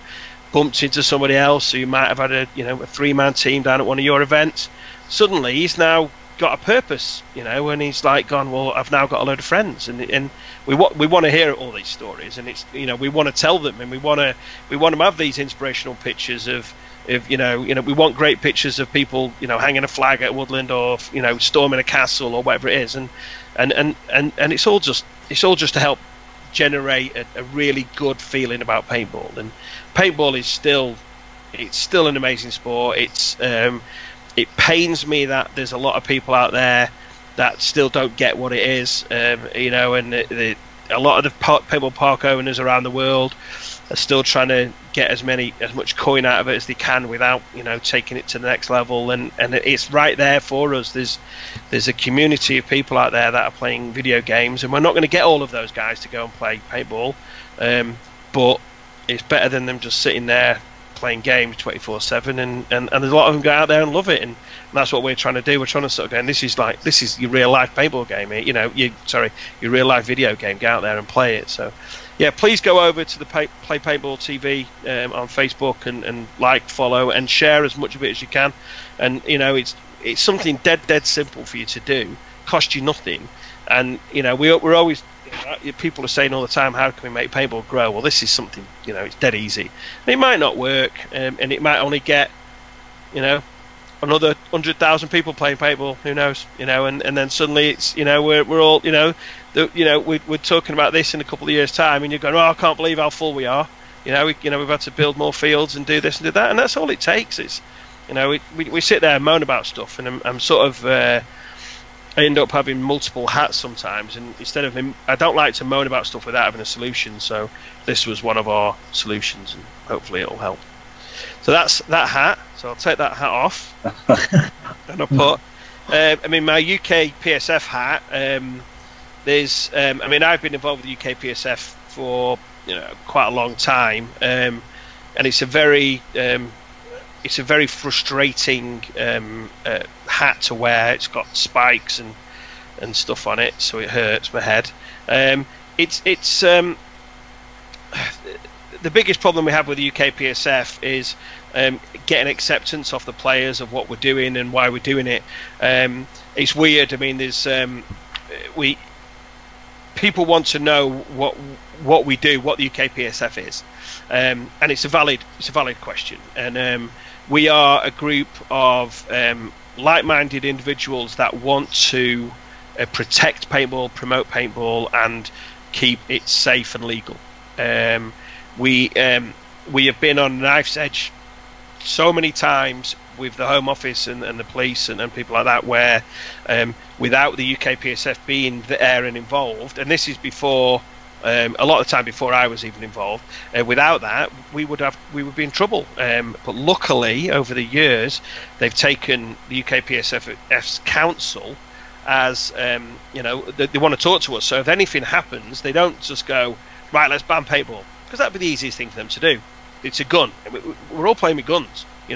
Bumped into somebody else who might have had a 3-man team down at one of your events. Suddenly he's now got a purpose, and he's like gone, well, I've now got a load of friends, and we want to hear all these stories, and it's we want to tell them, and we want to have these inspirational pictures of we want great pictures of people hanging a flag at Woodland, or storming a castle or whatever it is, and it's all just to help generate a really good feeling about paintball. And paintball is still an amazing sport. It pains me that there's a lot of people out there that still don't get what it is, and a lot of the paintball park owners around the world are still trying to get as much coin out of it as they can without taking it to the next level, and it's right there for us. There's a community of people out there that are playing video games, and we're not going to get all of those guys to go and play paintball, but it's better than them just sitting there playing games 24/7, and there's a lot of them go out there and love it, and that's what we're trying to do. We're trying to sort of go, and this is your real life paintball game, your real life video game. Go out there and play it. So yeah, please go over to the Play Paintball TV on Facebook and like, follow, and share as much of it as you can. And it's something dead simple for you to do, cost you nothing, and we're always. People are saying all the time, how can we make paintball grow? Well, this is something, it's dead easy. It might not work, and it might only get, another 100,000 people playing paintball. Who knows? And then suddenly it's, we're all, we're talking about this in a couple of years' time, and you're going, oh, I can't believe how full we are. We've had to build more fields and do this and do that, and that's all it takes. It's, we sit there and moan about stuff, and I'm sort of. I end up having multiple hats sometimes, and instead of I don't like to moan about stuff without having a solution, so this was one of our solutions, and hopefully it'll help. So that's that hat, so I'll take that hat off and I'll put my UK PSF hat. I've been involved with the UK PSF for quite a long time, and it's a very frustrating hat to wear. It's got spikes and stuff on it, so it hurts my head. It's the biggest problem we have with the UK PSF is getting acceptance off the players of what we're doing and why we're doing it. It's weird. I mean, there's people want to know what we do, what the UK PSF is, and it's a valid question. And we are a group of like-minded individuals that want to protect paintball, promote paintball, and keep it safe and legal. We have been on knife's edge so many times with the Home Office and the police and people like that, where without the UK PSF being there and involved, and this is before a lot of the time before I was even involved, without that we would be in trouble. But luckily, over the years, they've taken the UK PSF's council as they want to talk to us. So if anything happens, they don't just go, right, let's ban paintball, because that'd be the easiest thing for them to do. It's a gun. We're all playing with guns. We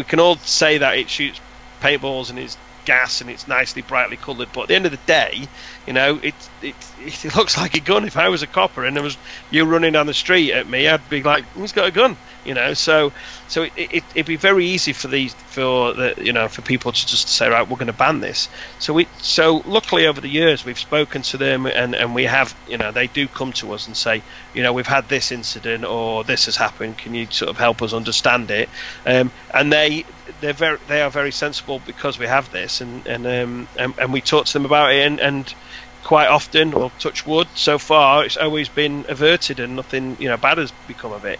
can all say that it shoots paintballs and it's gas and it's nicely brightly coloured, but at the end of the day, it looks like a gun. If I was a copper and there was you running down the street at me, I'd be like, he's got a gun. So it'd be very easy for people to just say, right, we're going to ban this. So luckily over the years we've spoken to them, and we have, they do come to us and say, we've had this incident or this has happened, can you sort of help us understand it? And they are very sensible because we have this, and we talk to them about it, and quite often, or touch wood, so far it's always been averted and nothing bad has become of it.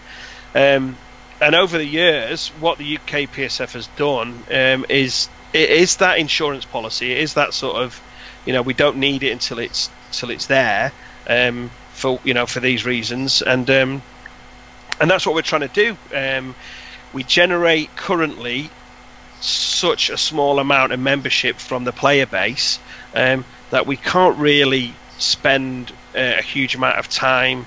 And over the years, what the UK PSF has done is that insurance policy. It is that sort of, we don't need it until it's there, for these reasons, and that's what we're trying to do. We generate currently such a small amount of membership from the player base that we can't really spend a huge amount of time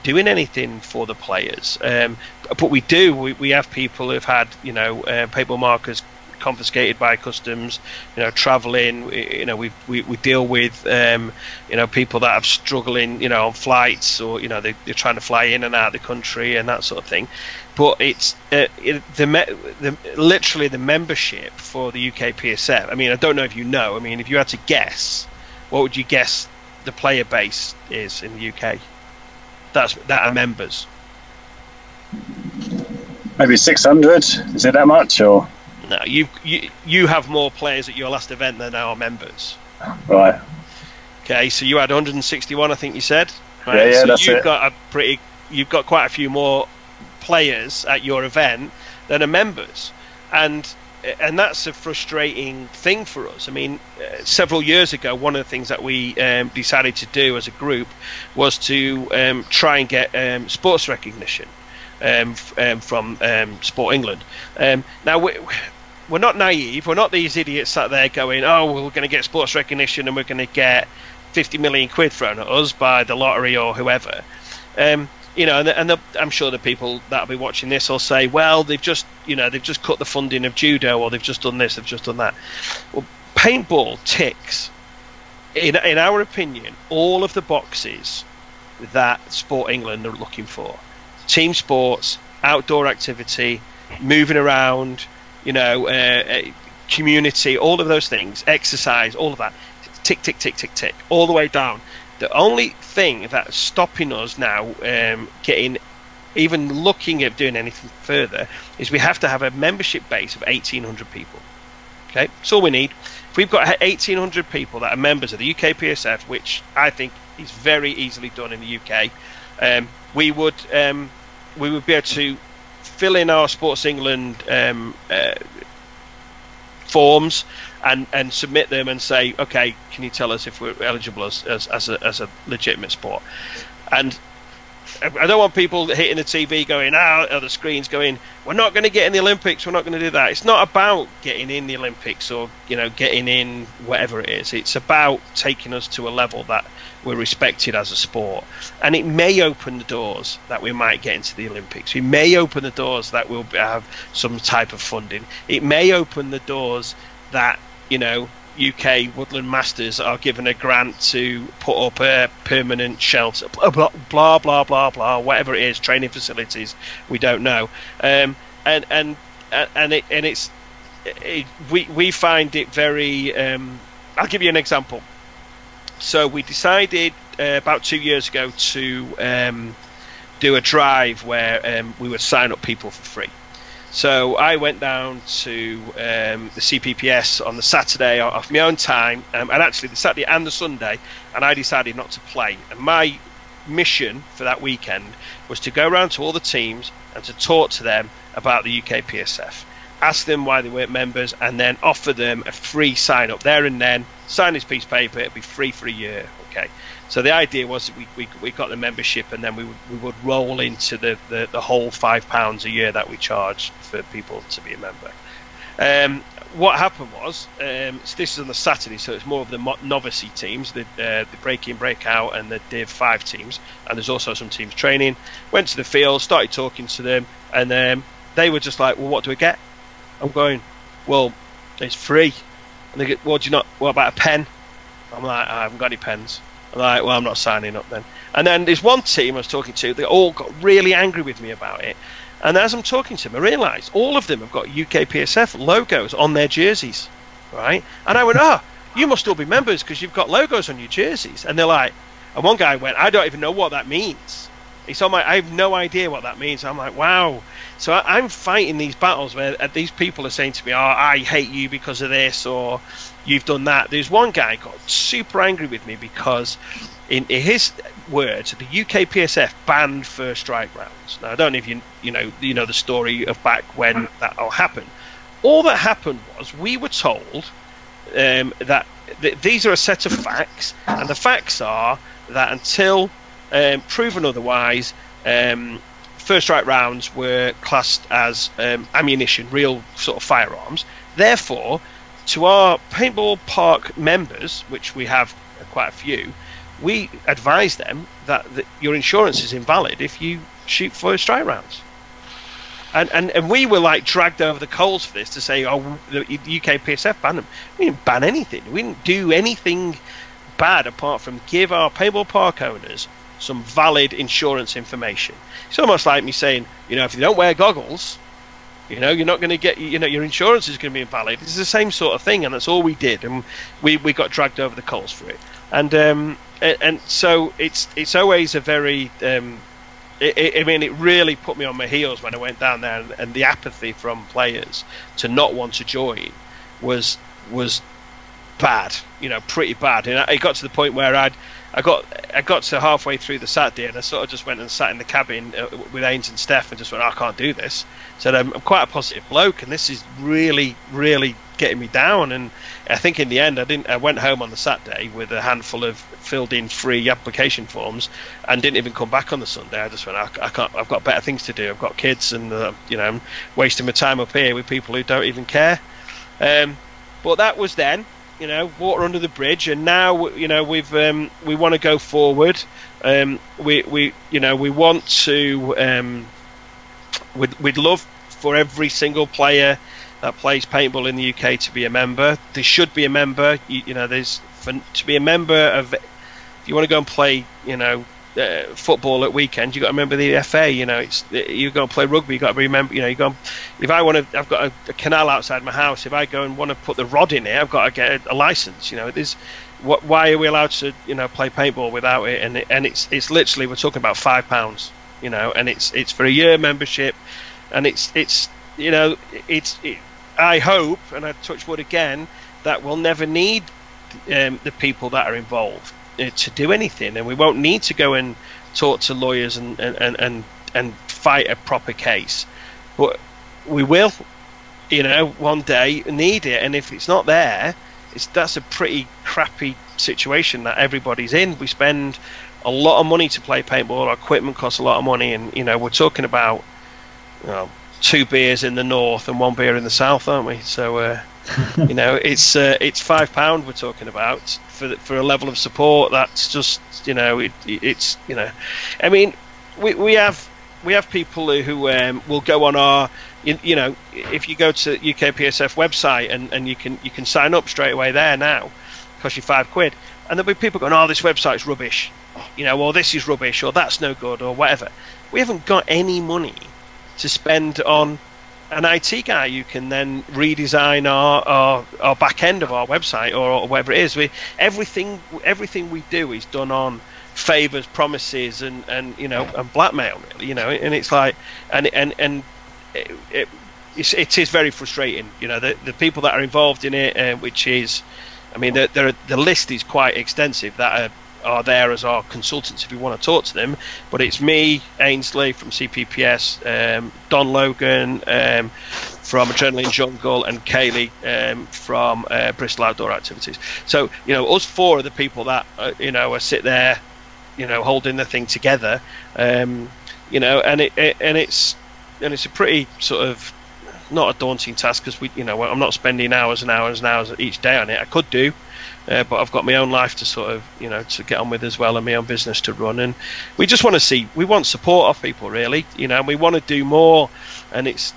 doing anything for the players. But we do. We have people who've had paintball markers confiscated by customs, traveling. We deal with people that are struggling, on flights, or they're trying to fly in and out of the country and that sort of thing. But it's literally the membership for the UK PSF. I mean, I don't know if you know. I mean, if you had to guess, what would you guess the player base is in the UK? That are members. Maybe 600. Is it that much, or? No, you have more players at your last event than our members. Right. Okay, so you had 161, I think you said. Right? Yeah, so that's it. You've got quite a few more players at your event than are members, and that's a frustrating thing for us. I mean, several years ago, one of the things that we decided to do as a group was to try and get sports recognition from Sport England. Now we're not naive. We're not these idiots sat there going, "Oh, we're going to get sports recognition and we're going to get 50 million quid thrown at us by the lottery or whoever." And I'm sure the people that'll be watching this will say, "Well, they've just cut the funding of judo, or they've just done this, they've just done that." Well, paintball ticks, in our opinion, all of the boxes that Sport England are looking for: team sports, outdoor activity, moving around, community, all of those things, exercise, all of that. Tick, tick, tick, tick, tick, all the way down. The only thing that's stopping us now even looking at doing anything further is we have to have a membership base of 1,800 people. Okay, that's all we need. If we've got 1,800 people that are members of the UK PSF, which I think is very easily done in the UK, we would be able to fill in our Sports England forms and submit them and say, okay, can you tell us if we're eligible as a legitimate sport? And I don't want people hitting the TV going, or the screens going, we're not going to get in the Olympics, we're not going to do that. It's not about getting in the Olympics or getting in whatever it is. It's about taking us to a level that we're respected as a sport, and it may open the doors that we might get into the Olympics. We may open the doors that we'll have some type of funding. It may open the doors that UK Woodland Masters are given a grant to put up a permanent shelter, blah blah blah blah blah, whatever it is, training facilities, we don't know. We find it very. I'll give you an example. So we decided about 2 years ago to do a drive where we would sign up people for free. So I went down to the CPPS on the Saturday off my own time, and actually the Saturday and the Sunday, and I decided not to play. And my mission for that weekend was to go around to all the teams and to talk to them about the UK PSF, ask them why they weren't members, and then offer them a free sign up there and then. Sign this piece of paper, it'll be free for a year. Okay, so the idea was that we got the membership, and then we would roll into the whole £5 a year that we charge for people to be a member. What happened was, so this is on the Saturday, so it's more of the novice teams, the break-in, break-out, and the Div 5 teams, and there's also some teams training. Went to the field, started talking to them, and they were just like, well, what do we get? I'm going, well, it's free. And they go, well, what about a pen? I'm like, I haven't got any pens. I'm like, well, I'm not signing up then. And then there's one team I was talking to, they all got really angry with me about it. And as I'm talking to them, I realised all of them have got UK PSF logos on their jerseys, right? And I went, you must all be members because you've got logos on your jerseys. And they're like, and one guy went, I don't even know what that means. He's on I have no idea what that means. I'm like, wow. So I'm fighting these battles where these people are saying to me, "Oh, I hate you because of this," or "You've done that." There's one guy got super angry with me because, in his words, the UK PSF banned first strike rounds. Now I don't know if you know the story of back when that all happened. All that happened was we were told that these are a set of facts, and the facts are that until proven otherwise, first strike rounds were classed as ammunition, real sort of firearms. Therefore, to our paintball park members, which we have quite a few, we advise them that your insurance is invalid if you shoot first strike rounds. And we were like dragged over the coals for this to say, oh, the UK PSF banned them. We didn't ban anything. We didn't do anything bad apart from give our paintball park owners some valid insurance information. It's almost like me saying, if you don't wear goggles, you're not going to get, your insurance is going to be invalid. It's the same sort of thing, and that's all we did, and we got dragged over the coals for it. And so it's always a very it really put me on my heels when I went down there, and the apathy from players to not want to join was bad, pretty bad. And it got to the point where I got to halfway through the Saturday, and I sort of just went and sat in the cabin with Ains and Steph and just went, I can't do this. Said I'm quite a positive bloke, and this is really, really getting me down. And I think in the end, I went home on the Saturday with a handful of filled in free application forms, and didn't even come back on the Sunday. I just went, I can't. I've got better things to do. I've got kids, and I'm wasting my time up here with people who don't even care. But that was then. Water under the bridge, and now we want to go forward. We want to. We'd love for every single player that plays paintball in the UK to be a member. There should be a member. To be a member of. If you want to go and play, football at weekends, you got to remember the FA. You go and play rugby, you got to remember. If I've got a canal outside my house. If I go and want to put the rod in it, I've got to get a license. Why are we allowed to play paintball without it? And it's literally, we're talking about £5. And it's for a year membership, and I hope, and I touch wood again, that we'll never need the people that are involved to do anything, and we won't need to go and talk to lawyers and fight a proper case. But we will, one day need it, and if it's not there, that's a pretty crappy situation that everybody's in. We spend a lot of money to play paintball. Our equipment costs a lot of money, and we're talking about 2 beers in the north and 1 beer in the south, aren't we? So it's £5 we're talking about for a level of support that's just it's I mean we have people who will go on our if you go to UK PSF website and you can sign up straight away there now, cost you £5, and there'll be people going, oh, this website's rubbish, or this is rubbish, or that's no good, or whatever. We haven't got any money to spend on an IT guy who can then redesign our back end of our website or whatever it is. Everything we do is done on favours, promises, and blackmail, really. And it's like, and it is very frustrating. The people that are involved in it, which is, I mean, the list is quite extensive that are there as our consultants if you want to talk to them. But it's me, Ainsley from CPPS, Don Logan from Adrenaline Jungle, and Kaylee from Bristol Outdoor Activities. So us 4 are the people that are sit there, holding the thing together. And it's a pretty sort of not a daunting task, because I'm not spending hours and hours and hours each day on it. I could do. But I've got my own life to sort of, to get on with as well, and my own business to run. And we just want to we want support of people, really, and we want to do more. And it's,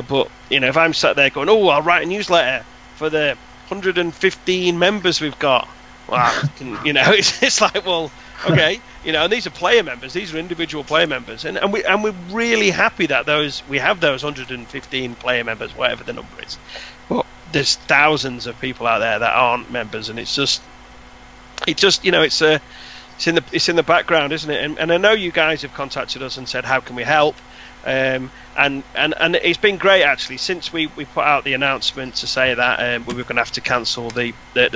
but, if I'm sat there going, oh, I'll write a newsletter for the 115 members we've got. Wow, it's like, well, okay, and these are player members, these are individual player members. And we're really happy that we have those 115 player members, whatever the number is. But there's thousands of people out there that aren't members, and it's in the background, isn't it? And I know you guys have contacted us and said, how can we help? And it's been great actually since we put out the announcement to say that we were going to have to cancel the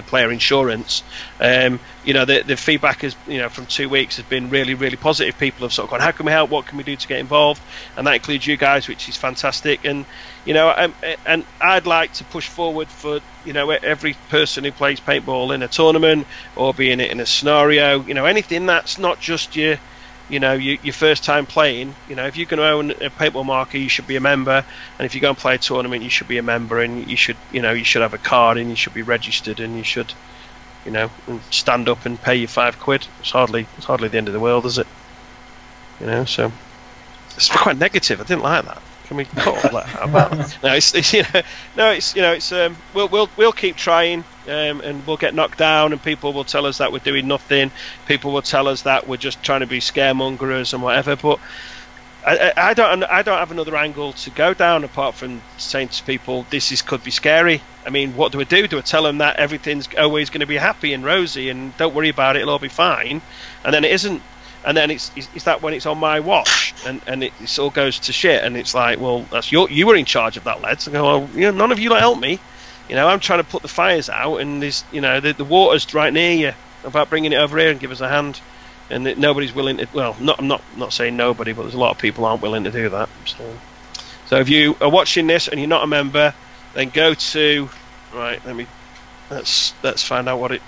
player insurance. The feedback is, from 2 weeks has been really, really positive. People have sort of gone, how can we help? What can we do to get involved? And that includes you guys, which is fantastic. And and I'd like to push forward for every person who plays paintball in a tournament or be in it in a scenario. Anything that's not just your first time playing. If you're going to own a paintball marker, you should be a member, and if you go and play a tournament, you should be a member, and you should have a card, and you should be registered, and you should stand up and pay your £5. It's hardly the end of the world, is it? So it's quite negative. I didn't like that. Can we cut all that out? No, we'll keep trying, and we'll get knocked down, and people will tell us that we're doing nothing. People will tell us that we're just trying to be scaremongers and whatever. But I don't have another angle to go down apart from saying to people, could be scary. I mean, what do? Do I tell them that everything's always going to be happy and rosy and don't worry about it, it'll all be fine? And then it isn't. And then it's that when it's on my watch and it all goes to shit, and it's like, well, that's you were in charge of that, Ledz. I go, well, none of you help me. I'm trying to put the fires out, and there's the water's right near you. About bringing it over here and give us a hand, and nobody's willing to. Well, I'm not saying nobody, but there's a lot of people aren't willing to do that. So if you are watching this and you're not a member, then go to let's find out what it.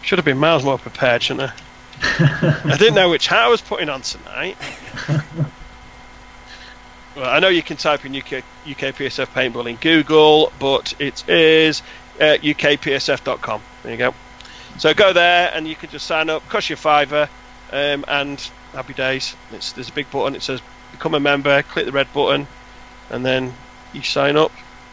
Should have been miles more prepared, shouldn't I? I didn't know which hat I was putting on tonight. Well, I know you can type in UKPSF paintball in Google, but it is ukpsf.com. There you go. So go there and you can just sign up, cost you £5, and happy days. There's a big button. It says become a member. Click the red button, and then you sign up.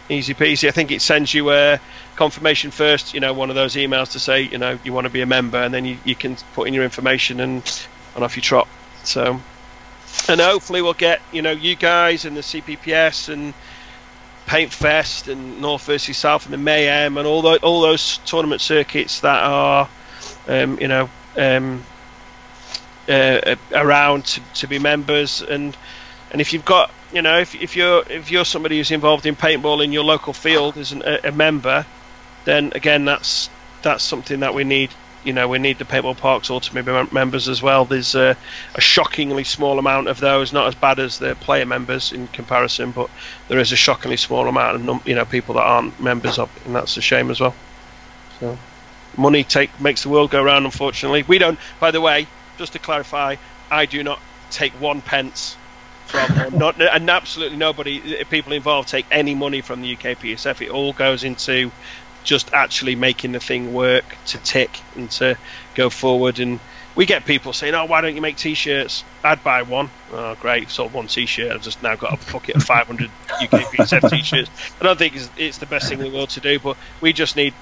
Easy peasy. I think it sends you a confirmation first, one of those emails to say, you want to be a member, and then you can put in your information and off you trot. So, and hopefully we'll get, you guys and the CPPS and Paint Fest and North versus South and the Mayhem and all those tournament circuits that are, around to be members. And if you've got, if you're somebody who's involved in paintball in your local field as a member, then again that's something that we need. We need the paintball parks all to be members as well. There's a shockingly small amount of those, not as bad as the player members in comparison, but there is a shockingly small amount of people that aren't members of, and that's a shame as well. So money makes the world go round. Unfortunately, we don't. By the way, just to clarify, I do not take 1 pence. And absolutely nobody, people involved, take any money from the UKPSF. It all goes into just actually making the thing work to tick and to go forward. And we get people saying, "Oh, why don't you make T-shirts?" I'd buy one. Oh, great! Sold 1 T-shirt. I've just now got a bucket of 500 UKPSF T-shirts. I don't think it's the best thing in the world to do, but we just need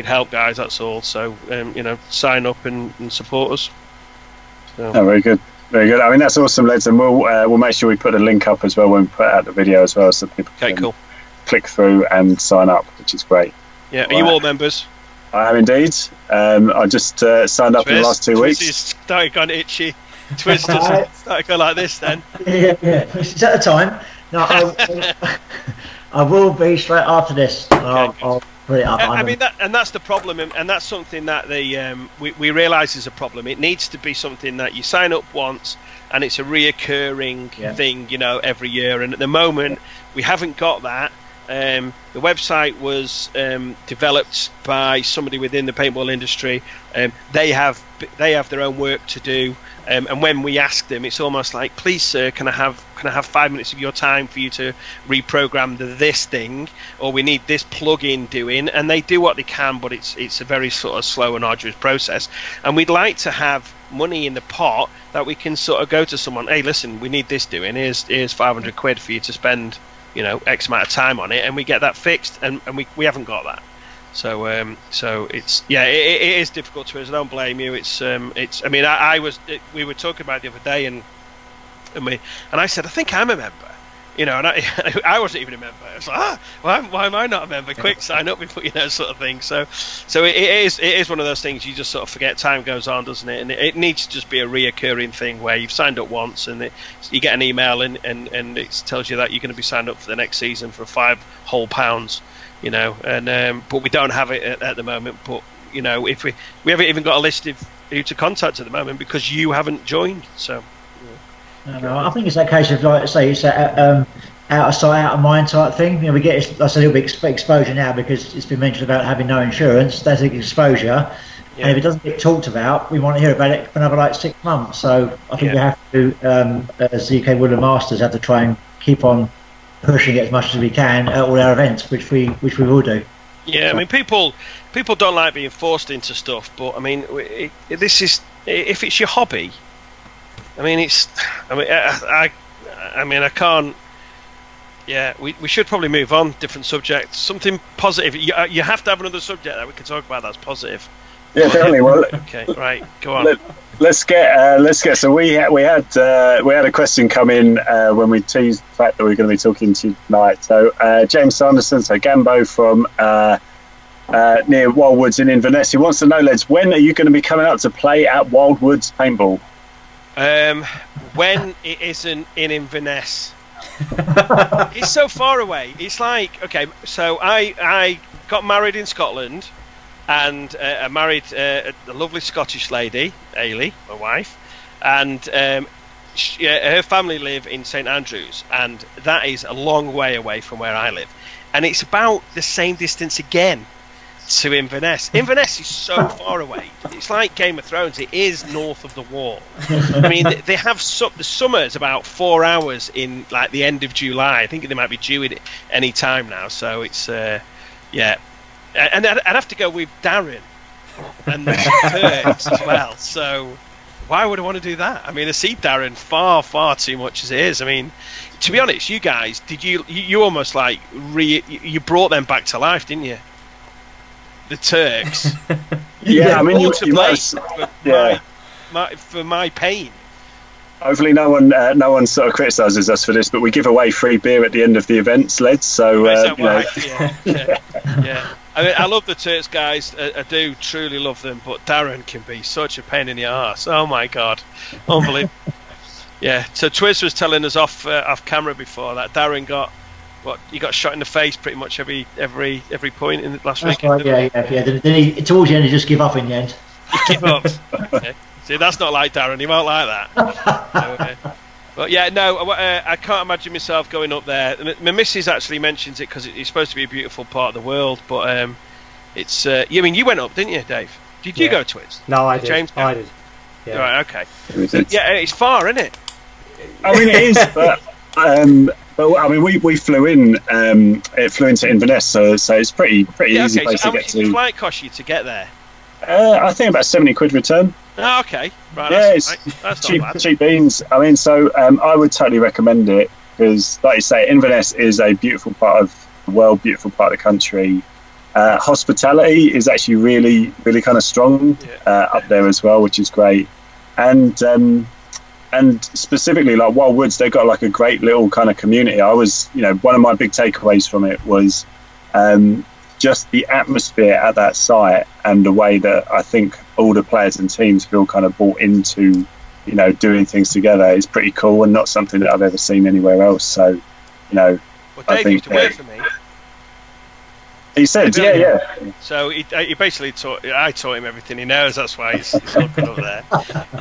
help, guys. That's all. So sign up and support us. So. Oh, very good. Very good. I mean, that's awesome, Ledz, and we'll make sure we put a link up as well when we put out the video as well, so people can click through and sign up, which is great. Yeah, are you all members? I am indeed. I just signed up in the last 2 weeks. Twiz started going itchy. Twiz started going like this then. Yeah. It's at the time. No, I will be straight after this. I'll put it up. I mean, that's the problem, and that's something that we realise is a problem. It needs to be something that you sign up once, and it's a reoccurring thing, every year. And at the moment, we haven't got that. The website was developed by somebody within the paintball industry. They have their own work to do, and when we ask them, it's almost like, please sir, can I have 5 minutes of your time for you to reprogram this thing, or we need this plug-in doing, and they do what they can, but it's a very sort of slow and arduous process. And we'd like to have money in the pot that we can sort of go to someone, hey, listen, we need this doing, here's 500 quid for you to spend X amount of time on it, and we get that fixed, and we haven't got that. So it's it is difficult to us. I don't blame you. I mean, we were talking about it the other day, and I said, I think I'm a member, You know, and I wasn't even a member. I was like, why am I not a member? Quick, sign up before, you know, sort of thing. So it is one of those things you just sort of forget. Time goes on, doesn't it? And it needs to just be a reoccurring thing where you've signed up once and you get an email and it tells you that you're going to be signed up for the next season for £5 whole, you know. And but we don't have it at the moment. But you know, if we haven't even got a list of who to contact at the moment because you haven't joined. So. No, I think it's that case of, like I say, it's that out of sight, out of mind type thing. You know, we get that's a little bit exposure now because it's been mentioned about having no insurance. That's exposure, and if it doesn't get talked about, we want to hear about it for another like 6 months. So I think we have to, as the UKWM Masters, have to try and keep on pushing it as much as we can at all our events, which we will do. Yeah, I mean, people don't like being forced into stuff, but I mean, this is if it's your hobby. I mean, I can't. Yeah, we should probably move on. Different subject, something positive. You have to have another subject that we can talk about that's positive. Yeah, definitely. Well, okay, right, go on. Let's get. So we had a question come in when we teased the fact that we we're going to be talking to you tonight. So James Sanderson, so Gambo from near Wildwoods in Inverness, he wants to know, Ledz, when are you going to be coming out to play at Wildwoods Paintball? When it isn't in Inverness. It's so far away. It's like, okay, so I got married in Scotland, and I married a lovely Scottish lady, Ailey, my wife, and her family live in St Andrews, and that is a long way away from where I live, and it's about the same distance again to Inverness. Inverness is so far away. It's like Game of Thrones. It is north of the wall. I mean, they have the summer's about 4 hours in like the end of July. I think they might be due at any time now. So it's yeah, and I'd have to go with Darren and the Turks as well. So why would I want to do that? I mean, I see Darren far too much as it is. I mean, to be honest, you guys, you almost like you brought them back to life, didn't you? The Turks. Yeah, I mean, you must. For my pain. Hopefully, no one sort of criticises us for this, but we give away free beer at the end of the events, Ledz. So you know. Yeah. I mean, I love the Turks guys. I do truly love them, but Darren can be such a pain in the arse. Oh my god, unbelievable. Yeah. So Twiz was telling us off camera before that Darren got. What, you got shot in the face pretty much every point in the last week. Right, yeah. Then he, towards the end, he just give up in the end. Give up. Okay. See, that's not like Darren. He won't like that. But yeah, no, I can't imagine myself going up there. My missus actually mentions it because it's supposed to be a beautiful part of the world. But it's. I mean, you went up, didn't you, Dave? Did you go to it? No, I did. James? I did. Yeah. Right. Okay. Yeah, it's far, isn't it? I mean, it is, but. But I mean, we flew in. It flew into Inverness, so it's pretty easy place to get to. How much did the flight cost you to get there? I think about £70 return. Oh, okay, right. Yeah, that's cheap, not bad. Cheap beans. I mean, so I would totally recommend it because, like you say, Inverness is a beautiful part of the world, beautiful part of the country. Hospitality is actually really, really kind of strong up there as well, which is great. And specifically, like Wildwoods, they've got like a great little kind of community. One of my big takeaways from it was just the atmosphere at that site and the way that I think all the players and teams feel kind of bought into, doing things together is pretty cool and not something that I've ever seen anywhere else. So, well, Dave I think used to work for me. He said, yeah. So he basically I taught him everything he knows. That's why he's all good up there.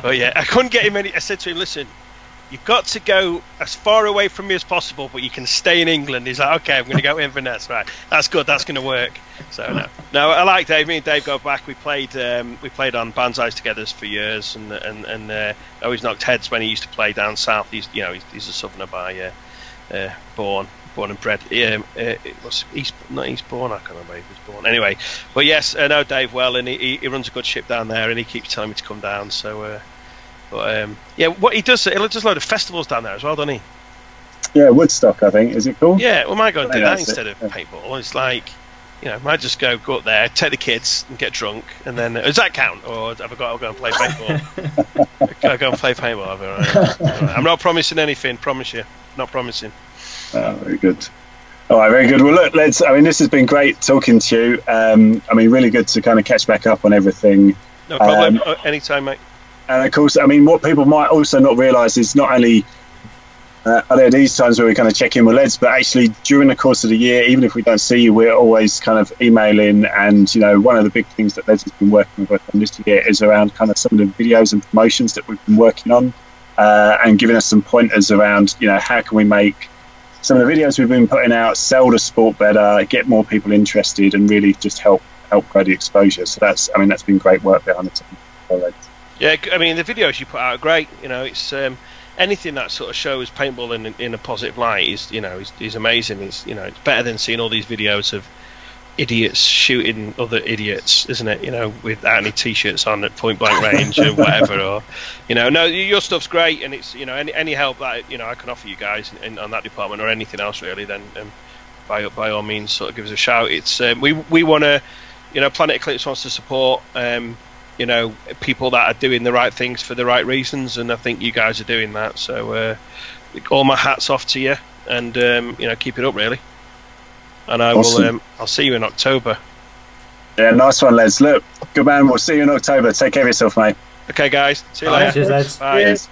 But yeah, I couldn't get him any. I said to him, listen, you've got to go as far away from me as possible, but you can stay in England. He's like, okay, I'm going to go to Inverness. Right, that's good. That's going to work. So no, I like Dave. Me and Dave go back. We played on Banzai's together for years, and always knocked heads when he used to play down south. He's a southerner by born and bred. It was not Eastbourne. I can't remember where he was born. Anyway, but yes, I know Dave well, and he runs a good ship down there, and he keeps telling me to come down. So, what he does, he'll just load of festivals down there as well, doesn't he? Yeah, Woodstock, I think. Is it cool? Yeah, well, might go and do that instead of paintball. It's like, might just go up there, take the kids, and get drunk, and then does that count, or have I got to go and play paintball? I'll go and play paintball. Right. I'm not promising anything. Promise you, not promising. Very good. All right, very good. Well, look, I mean, this has been great talking to you. I mean, really good to kind of catch back up on everything. No problem. Anytime, mate. And of course, I mean, what people might also not realise is not only are there these times where we kind of check in with Ledz, but actually during the course of the year, even if we don't see you, we're always kind of emailing. And, you know, one of the big things that Ledz has been working with on this year is around kind of some of the videos and promotions that we've been working on, and giving us some pointers around, you know, how can we make some of the videos we've been putting out sell the sport better, get more people interested, and really just help grow the exposure. So that's been great work behind the scenes. Yeah, I mean, the videos you put out are great. You know, it's anything that sort of shows paintball in a positive light is amazing. It's, you know, it's better than seeing all these videos of idiots shooting other idiots, isn't it? You know, without any t-shirts on at point blank range or whatever. Or, you know, no, your stuff's great, and it's, you know, any help that, you know, I can offer you guys on that department or anything else really, then by all means, sort of give us a shout. It's we want to, you know, Planet Eclipse wants to support you know, people that are doing the right things for the right reasons, and I think you guys are doing that. So all my hats off to you, and you know, keep it up really. And I will. I'll see you in October. Yeah, nice one, Ledz. Look, good man. We'll see you in October. Take care of yourself, mate. Okay, guys. See you later. Cheers, Ledz. Bye. Cheers.